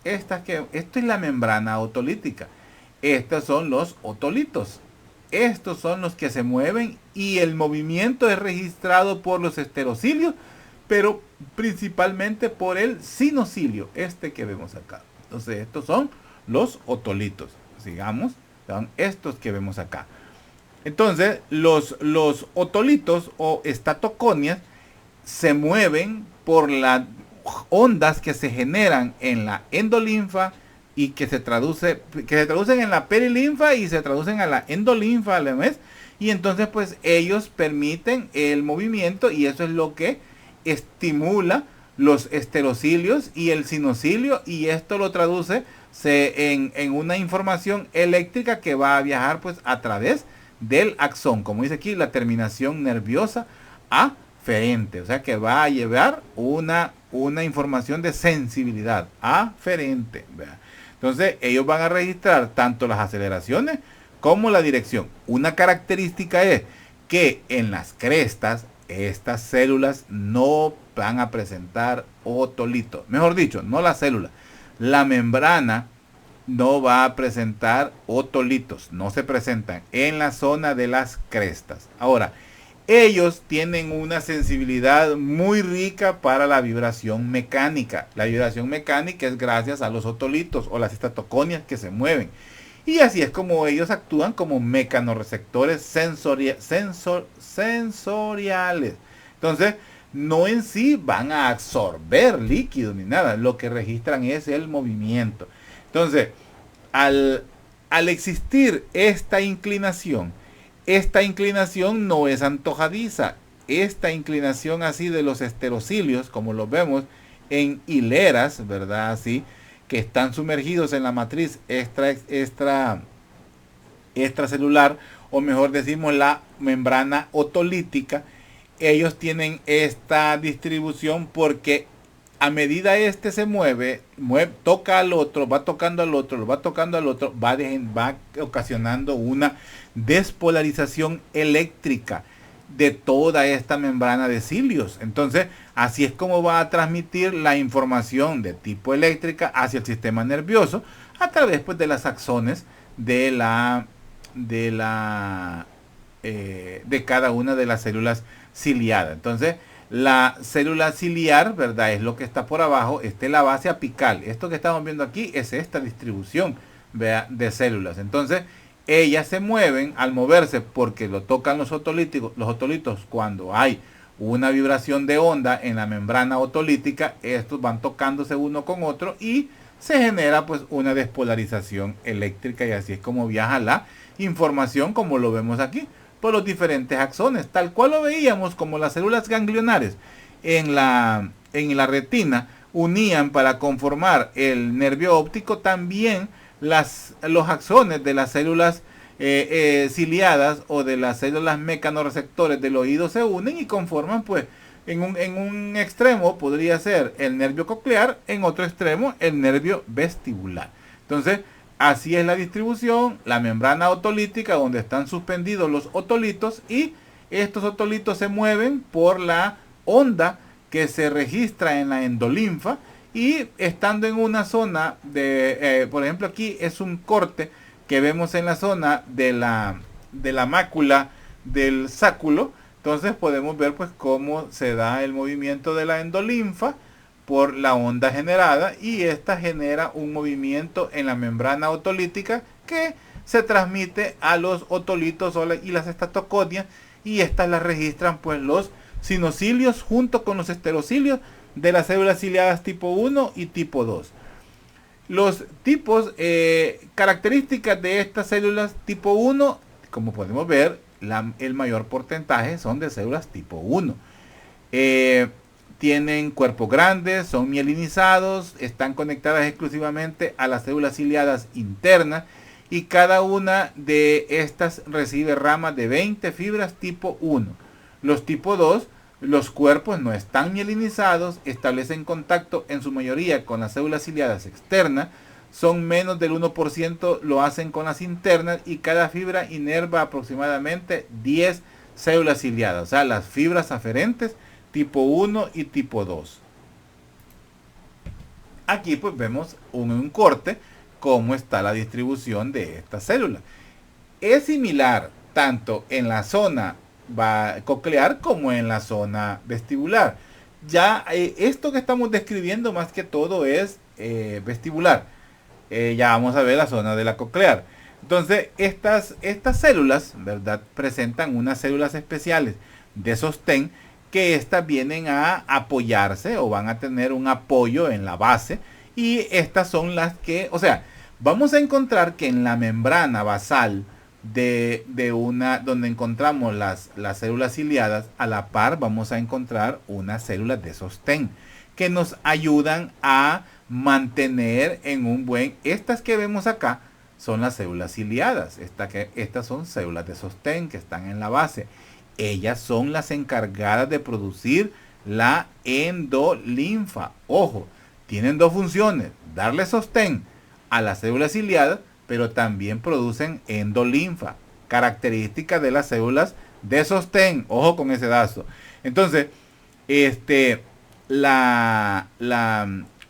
Speaker 1: esto es la membrana otolítica. Estos son los otolitos. Estos son los que se mueven, y el movimiento es registrado por los esterocilios, pero principalmente por el sinocilio, que vemos acá. Entonces estos son los otolitos. Sigamos, son estos que vemos acá. Entonces los otolitos o estatoconias se mueven por las ondas que se generan en la endolinfa y que se traducen en la perilinfa y se traducen a la endolinfa a la vez. Y entonces pues ellos permiten el movimiento, y eso es lo que estimula los esterocilios y el sinocilio, y esto lo traduce en una información eléctrica que va a viajar pues a través del axón, como dice aquí, la terminación nerviosa aferente. O sea que va a llevar una información de sensibilidad aferente, ¿verdad? Entonces ellos van a registrar tanto las aceleraciones como la dirección. Una característica es que en las crestas estas células no van a presentar otolito. Mejor dicho, no la célula, la membrana no va a presentar otolitos, no se presentan en la zona de las crestas. Ahora, ellos tienen una sensibilidad muy rica para la vibración mecánica. La vibración mecánica es gracias a los otolitos o las estatoconias que se mueven. Y así es como ellos actúan como mecanorreceptores sensoriales. Entonces, no en sí van a absorber líquido ni nada. Lo que registran es el movimiento. Entonces, al existir esta inclinación no es antojadiza. Esta inclinación así de los esterocilios, como lo vemos en hileras, ¿verdad? Así, que están sumergidos en la matriz extracelular, o mejor decimos la membrana otolítica. Ellos tienen esta distribución porque a medida se mueve, toca al otro, va tocando al otro, lo va tocando al otro, va ocasionando una despolarización eléctrica de toda esta membrana de cilios. Entonces, así es como va a transmitir la información de tipo eléctrica hacia el sistema nervioso a través pues, de las axones de cada una de las células ciliadas. Entonces, la célula ciliar, ¿verdad? Es lo que está por abajo. Esta es la base apical. Esto que estamos viendo aquí es esta distribución, ¿verdad?, de células. Entonces, ellas se mueven al moverse porque lo tocan los otolitos cuando hay una vibración de onda en la membrana otolítica. Estos van tocándose uno con otro y se genera pues una despolarización eléctrica, y así es como viaja la información, como lo vemos aquí, por los diferentes axones, tal cual lo veíamos como las células ganglionares en la retina unían para conformar el nervio óptico. También los axones de las células ciliadas o de las células mecanorreceptores del oído se unen y conforman pues en un extremo podría ser el nervio coclear, en otro extremo el nervio vestibular. Entonces así es la distribución, la membrana otolítica donde están suspendidos los otolitos, y estos otolitos se mueven por la onda que se registra en la endolinfa, y estando en una zona de, por ejemplo aquí es un corte que vemos en la zona de la mácula del sáculo. Entonces podemos ver pues cómo se da el movimiento de la endolinfa por la onda generada, y esta genera un movimiento en la membrana otolítica que se transmite a los otolitos y las estatoconias, y estas las registran pues los sinocilios junto con los esterocilios de las células ciliadas tipo 1 y tipo 2. Los tipos, características de estas células tipo 1, como podemos ver, el mayor porcentaje son de células tipo 1. Tienen cuerpos grandes, son mielinizados, están conectadas exclusivamente a las células ciliadas internas, y cada una de estas recibe ramas de 20 fibras tipo 1. Los tipo 2, los cuerpos no están mielinizados, establecen contacto en su mayoría con las células ciliadas externas, son menos del 1%, lo hacen con las internas, y cada fibra inerva aproximadamente 10 células ciliadas, o sea, las fibras aferentes tipo 1 y tipo 2. Aquí pues vemos un corte cómo está la distribución de esta célula. Es similar tanto en la zona coclear como en la zona vestibular. Ya esto que estamos describiendo más que todo es vestibular. Ya vamos a ver la zona de la coclear. Entonces estas células, ¿verdad?, presentan unas células especiales de sostén, que estas vienen a apoyarse o van a tener un apoyo en la base, y estas son las que, o sea, vamos a encontrar que en la membrana basal donde encontramos las células ciliadas, a la par vamos a encontrar unas células de sostén que nos ayudan a mantener en un buen. Estas que vemos acá son las células ciliadas, estas son células de sostén que están en la base. Ellas son las encargadas de producir la endolinfa. Ojo, tienen dos funciones: darle sostén a las células ciliadas, pero también producen endolinfa, característica de las células de sostén. Ojo con ese dato. Entonces,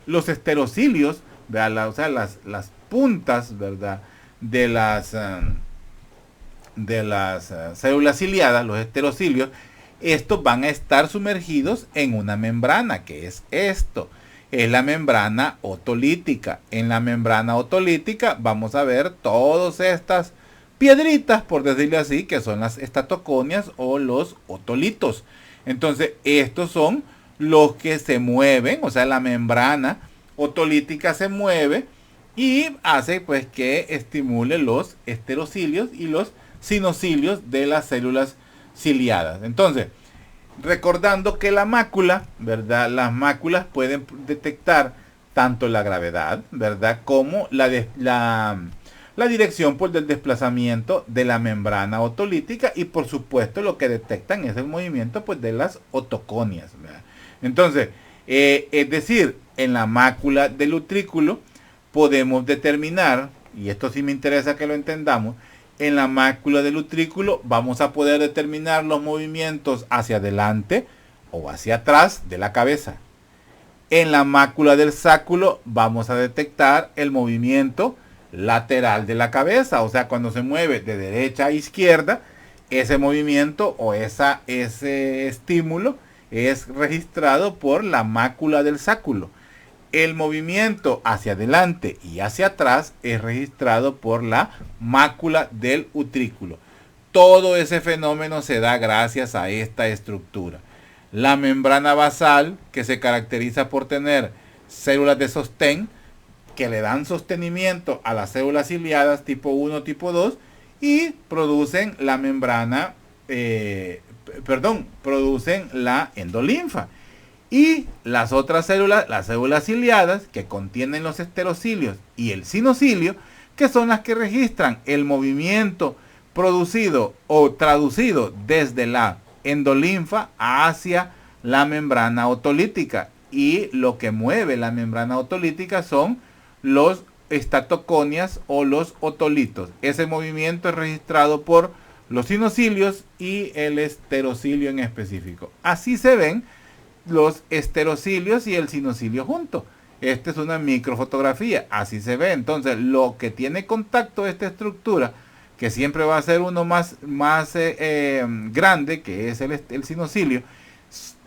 Speaker 1: los esterocilios, ¿verdad? O sea, las puntas, ¿verdad?, de las células ciliadas, los esterocilios, estos van a estar sumergidos en una membrana, que es esto. Es la membrana otolítica. En la membrana otolítica vamos a ver todas estas piedritas, por decirlo así, que son las estatoconias o los otolitos. Entonces estos son los que se mueven, o sea, la membrana otolítica se mueve y hace pues que estimule los esterocilios y los sinocilios de las células ciliadas. Entonces, recordando que la mácula, ¿verdad?, las máculas pueden detectar tanto la gravedad, ¿verdad?, como la dirección del desplazamiento de la membrana otolítica, y por supuesto lo que detectan es el movimiento pues de las otoconias, ¿verdad? Entonces, es decir, en la mácula del utrículo podemos determinar, y esto sí me interesa que lo entendamos, en la mácula del utrículo vamos a poder determinar los movimientos hacia adelante o hacia atrás de la cabeza. En la mácula del sáculo vamos a detectar el movimiento lateral de la cabeza, o sea, cuando se mueve de derecha a izquierda, ese movimiento o ese estímulo es registrado por la mácula del sáculo. El movimiento hacia adelante y hacia atrás es registrado por la mácula del utrículo. Todo ese fenómeno se da gracias a esta estructura. La membrana basal, que se caracteriza por tener células de sostén, que le dan sostenimiento a las células ciliadas tipo 1, tipo 2, y producen la membrana, producen la endolinfa. Y las otras células, las células ciliadas, que contienen los esterocilios y el cinocilio, que son las que registran el movimiento producido o traducido desde la endolinfa hacia la membrana otolítica. Y lo que mueve la membrana otolítica son los estatoconias o los otolitos. Ese movimiento es registrado por los cinocilios y el esterocilio en específico. Así se ven los esterocilios y el cinocilio juntos. Esta es una microfotografía, así se ve. Entonces, lo que tiene contacto esta estructura, que siempre va a ser uno más grande, que es el cinocilio,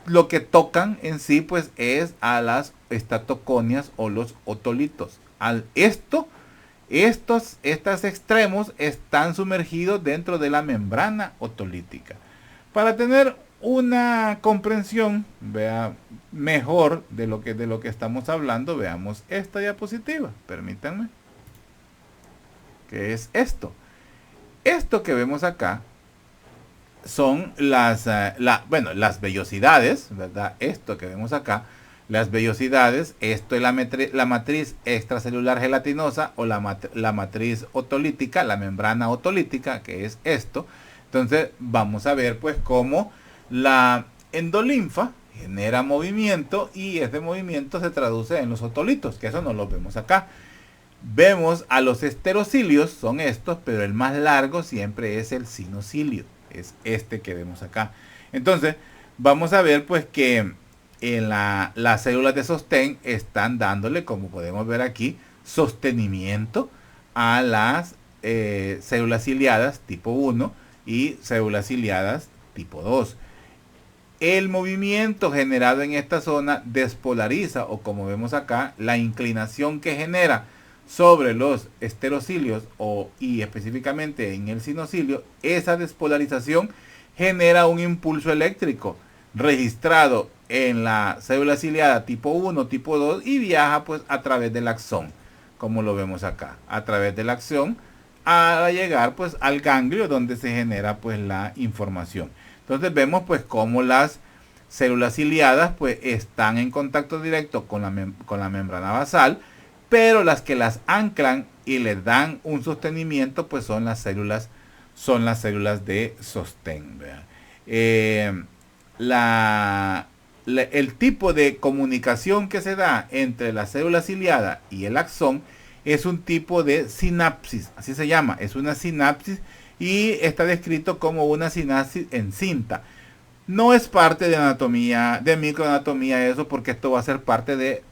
Speaker 1: lo que tocan en sí, pues, es a las estatoconias o los otolitos. Estos extremos están sumergidos dentro de la membrana otolítica. Para tener una comprensión mejor de lo que estamos hablando, veamos esta diapositiva. Permítanme. ¿Qué es esto? Esto que vemos acá son las vellosidades, ¿verdad? Esto que vemos acá, las vellosidades, esto es la matriz extracelular gelatinosa o la matriz otolítica, la membrana otolítica, que es esto. Entonces vamos a ver pues cómo la endolinfa genera movimiento y ese movimiento se traduce en los otolitos, que eso no lo vemos acá. Vemos a los esterocilios, son estos, pero el más largo siempre es el cinocilio, es este que vemos acá. Entonces vamos a ver pues que en las células de sostén están dándole, como podemos ver aquí, sostenimiento a las células ciliadas tipo 1 y células ciliadas tipo 2. El movimiento generado en esta zona despolariza, o como vemos acá, la inclinación que genera sobre los esterocilios y específicamente en el cinocilio. Esa despolarización genera un impulso eléctrico registrado en la célula ciliada tipo 1, tipo 2 y viaja pues a través del axón, como lo vemos acá, a través del axón a llegar pues al ganglio donde se genera pues la información. Entonces vemos pues cómo las células ciliadas pues están en contacto directo con la membrana basal, pero las que las anclan y les dan un sostenimiento pues son las células de sostén. El tipo de comunicación que se da entre la célula ciliada y el axón es un tipo de sinapsis, así se llama, es una sinapsis y está descrito como una sinapsis en cinta. No es parte de anatomía, de microanatomía eso, porque esto va a ser parte de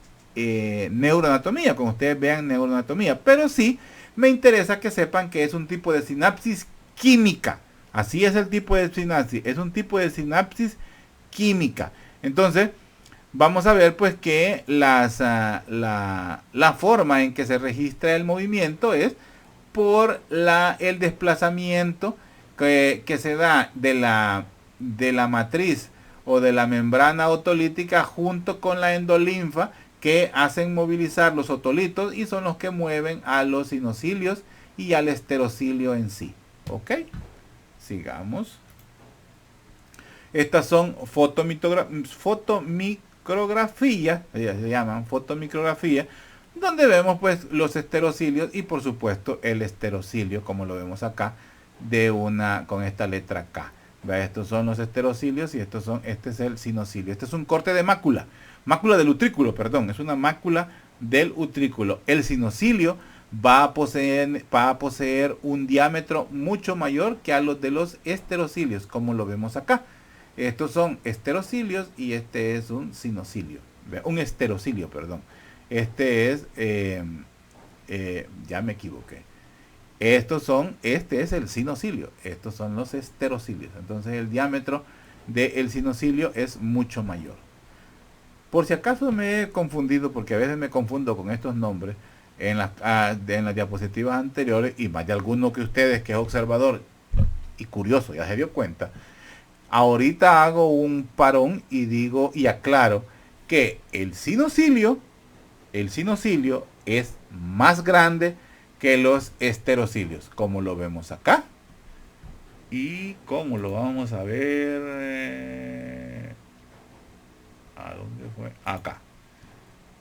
Speaker 1: neuroanatomía, como ustedes vean neuroanatomía, pero sí me interesa que sepan que es un tipo de sinapsis química. Así es el tipo de sinapsis, es un tipo de sinapsis química. Entonces, vamos a ver pues que la forma en que se registra el movimiento es por el desplazamiento que se da de la matriz o de la membrana otolítica junto con la endolinfa, que hacen movilizar los otolitos y son los que mueven a los cinocilios y al esterocilio en sí. ¿Ok? Sigamos. Estas son fotomicrografías, se llaman fotomicrografías, donde vemos pues los esterocilios y por supuesto el esterocilio, como lo vemos acá, con esta letra K. ¿Ve? Estos son los esterocilios y este es el cinocilio. Este es un corte de mácula del utrículo, perdón, es una mácula del utrículo. El cinocilio va a poseer un diámetro mucho mayor que a los de los esterocilios, como lo vemos acá. Estos son esterocilios y este es un cinocilio, un esterocilio, perdón. Este es, ya me equivoqué. Este es el cinocilio, estos son los esterocilios. Entonces el diámetro del cinocilio es mucho mayor. Por si acaso me he confundido, porque a veces me confundo con estos nombres en las diapositivas anteriores, y más de alguno que ustedes que es observador y curioso ya se dio cuenta. Ahorita hago un parón y digo y aclaro que el sinocilio es más grande que los esterocilios, como lo vemos acá. Y como lo vamos a ver, ¿a dónde fue? Acá.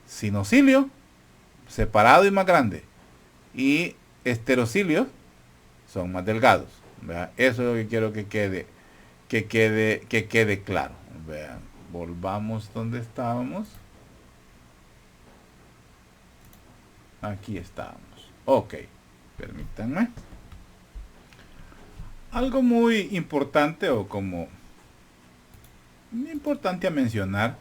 Speaker 1: Sinocilio separado y más grande. Y esterocilios son más delgados. ¿Verdad? Eso es lo que quiero que quede claro. Vean, volvamos donde estábamos. Aquí estábamos. Ok, permítanme. Algo muy importante o como importante a mencionar,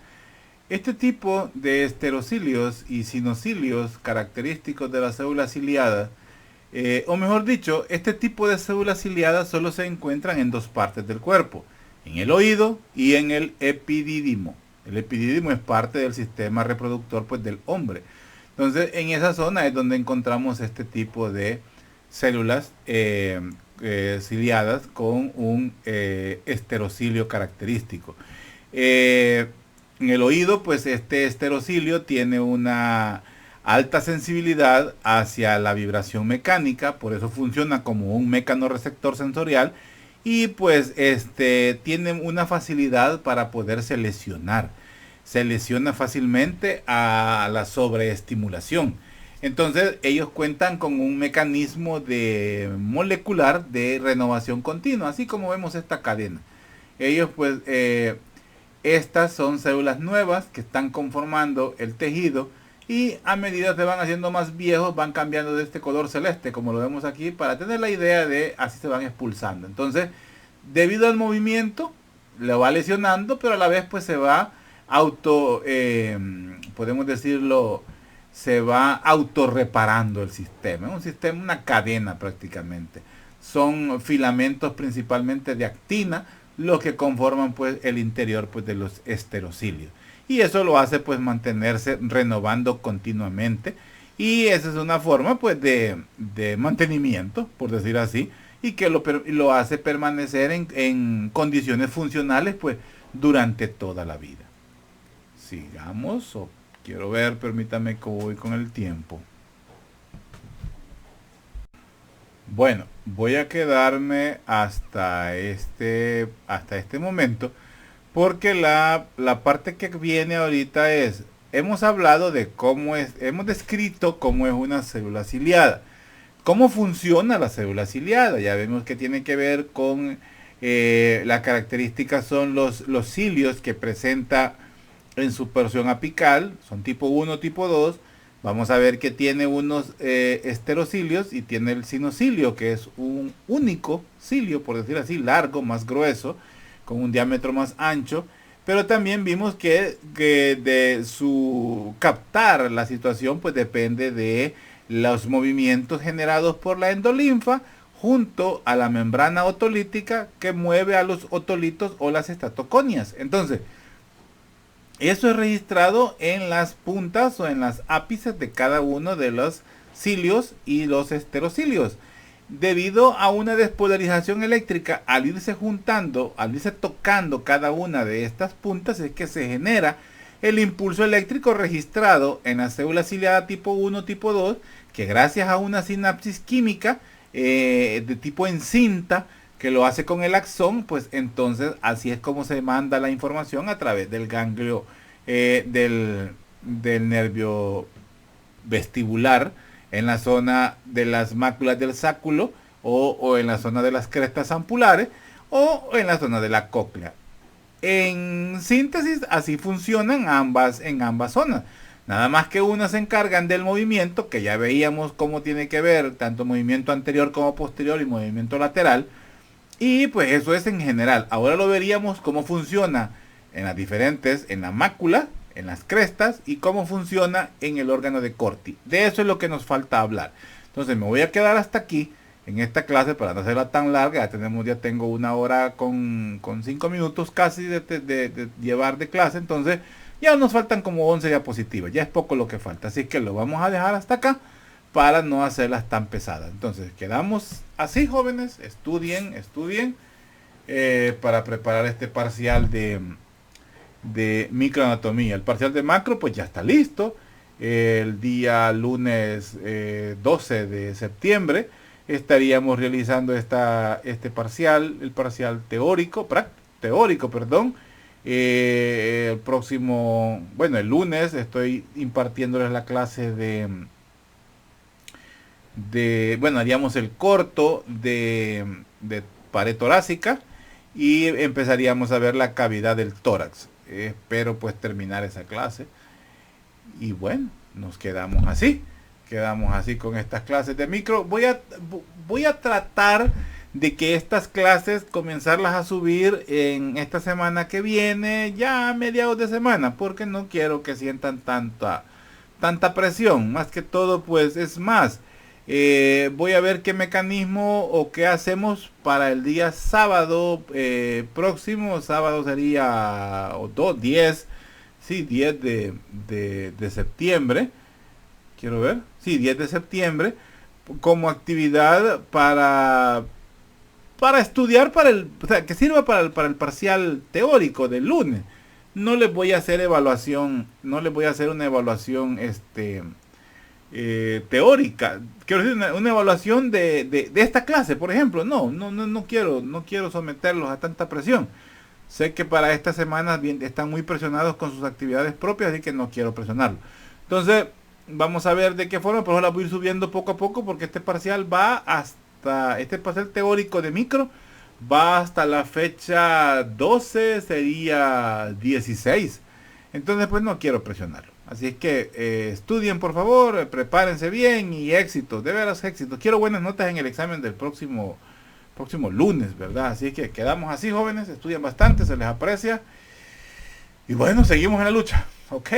Speaker 1: este tipo de esterocilios y sinocilios característicos de las células ciliadas, o mejor dicho, este tipo de células ciliadas solo se encuentran en dos partes del cuerpo, en el oído y en el epidídimo. El epidídimo es parte del sistema reproductor pues, del hombre. Entonces, en esa zona es donde encontramos este tipo de células ciliadas con un esterocilio característico. En el oído, pues este esterocilio tiene una alta sensibilidad hacia la vibración mecánica, por eso funciona como un mecanorreceptor sensorial y pues tiene una facilidad para poderse lesionar. Se lesiona fácilmente a la sobreestimulación. Entonces ellos cuentan con un mecanismo de molecular de renovación continua, así como vemos esta cadena. Ellos pues estas son células nuevas que están conformando el tejido y a medida que van haciendo más viejos van cambiando de este color celeste como lo vemos aquí para tener la idea de así se van expulsando. Entonces debido al movimiento lo va lesionando pero a la vez pues se va podemos decirlo, se va autorreparando el sistema. Es un sistema, una cadena prácticamente. Son filamentos principalmente de actina los que conforman pues el interior pues de los esterocilios. Y eso lo hace pues mantenerse renovando continuamente. Y esa es una forma pues de mantenimiento, por decir así, y que lo hace permanecer en condiciones funcionales pues durante toda la vida. Sigamos, o quiero ver, permítame que voy con el tiempo. Bueno, voy a quedarme hasta este momento porque la parte que viene ahorita es, hemos hablado de hemos descrito cómo es una célula ciliada. ¿Cómo funciona la célula ciliada? Ya vemos que tiene que ver con las características son los cilios que presenta en su porción apical, son tipo 1, tipo 2. Vamos a ver que tiene unos esterocilios y tiene el sinocilio, que es un único cilio, por decir así, largo, más grueso, con un diámetro más ancho. Pero también vimos que de su captar la situación, pues depende de los movimientos generados por la endolinfa junto a la membrana otolítica que mueve a los otolitos o las estatoconias. Entonces, eso es registrado en las puntas o en las ápices de cada uno de los cilios y los esterocilios. Debido a una despolarización eléctrica, al irse juntando, al irse tocando cada una de estas puntas, es que se genera el impulso eléctrico registrado en la célula ciliada tipo 1, tipo 2, que gracias a una sinapsis química de tipo en cinta, que lo hace con el axón, pues entonces así es como se manda la información a través del ganglio del nervio vestibular en la zona de las máculas del sáculo o en la zona de las crestas ampulares o en la zona de la cóclea. En síntesis así funcionan en ambas zonas. Nada más que unas se encargan del movimiento, que ya veíamos cómo tiene que ver tanto movimiento anterior como posterior y movimiento lateral. Y pues eso es en general. Ahora lo veríamos cómo funciona en las diferentes, en la mácula, en las crestas y cómo funciona en el órgano de Corti. De eso es lo que nos falta hablar. Entonces me voy a quedar hasta aquí en esta clase para no hacerla tan larga. Ya tengo 1 hora con 5 minutos casi de llevar de clase. Entonces Ya nos faltan como 11 diapositivas, ya es poco lo que falta, así que lo vamos a dejar hasta acá para no hacerlas tan pesadas. Entonces quedamos así, jóvenes, estudien para preparar este parcial de microanatomía. El parcial de macro pues ya está listo. El día lunes 12 de septiembre estaríamos realizando este parcial, el parcial teórico, perdón. El próximo, bueno, el lunes estoy impartiéndoles la clase bueno, haríamos el corto de pared torácica y empezaríamos a ver la cavidad del tórax. Espero pues terminar esa clase. Y bueno, nos quedamos así con estas clases de micro. Voy a tratar de que estas clases comenzarlas a subir en esta semana que viene, ya a mediados de semana, porque no quiero que sientan tanta presión. Más que todo, pues es más, voy a ver qué mecanismo o qué hacemos para el día sábado próximo. Sábado sería 10 de septiembre. Quiero ver. Sí, 10 de septiembre. Como actividad para estudiar o sea, que sirva para el parcial teórico del lunes. No les voy a hacer una evaluación teórica. Quiero decir, una evaluación de esta clase, por ejemplo. No quiero someterlos a tanta presión. Sé que para esta semana están muy presionados con sus actividades propias, así que no quiero presionarlos. Entonces, vamos a ver de qué forma, pero la voy a ir subiendo poco a poco porque este parcial este parcial teórico de micro va hasta la fecha 12, sería 16. Entonces, pues no quiero presionarlo. Así es que estudien, por favor, prepárense bien y éxito, de veras éxito. Quiero buenas notas en el examen del próximo lunes, ¿verdad? Así que quedamos así, jóvenes, estudian bastante, se les aprecia. Y bueno, seguimos en la lucha. Ok.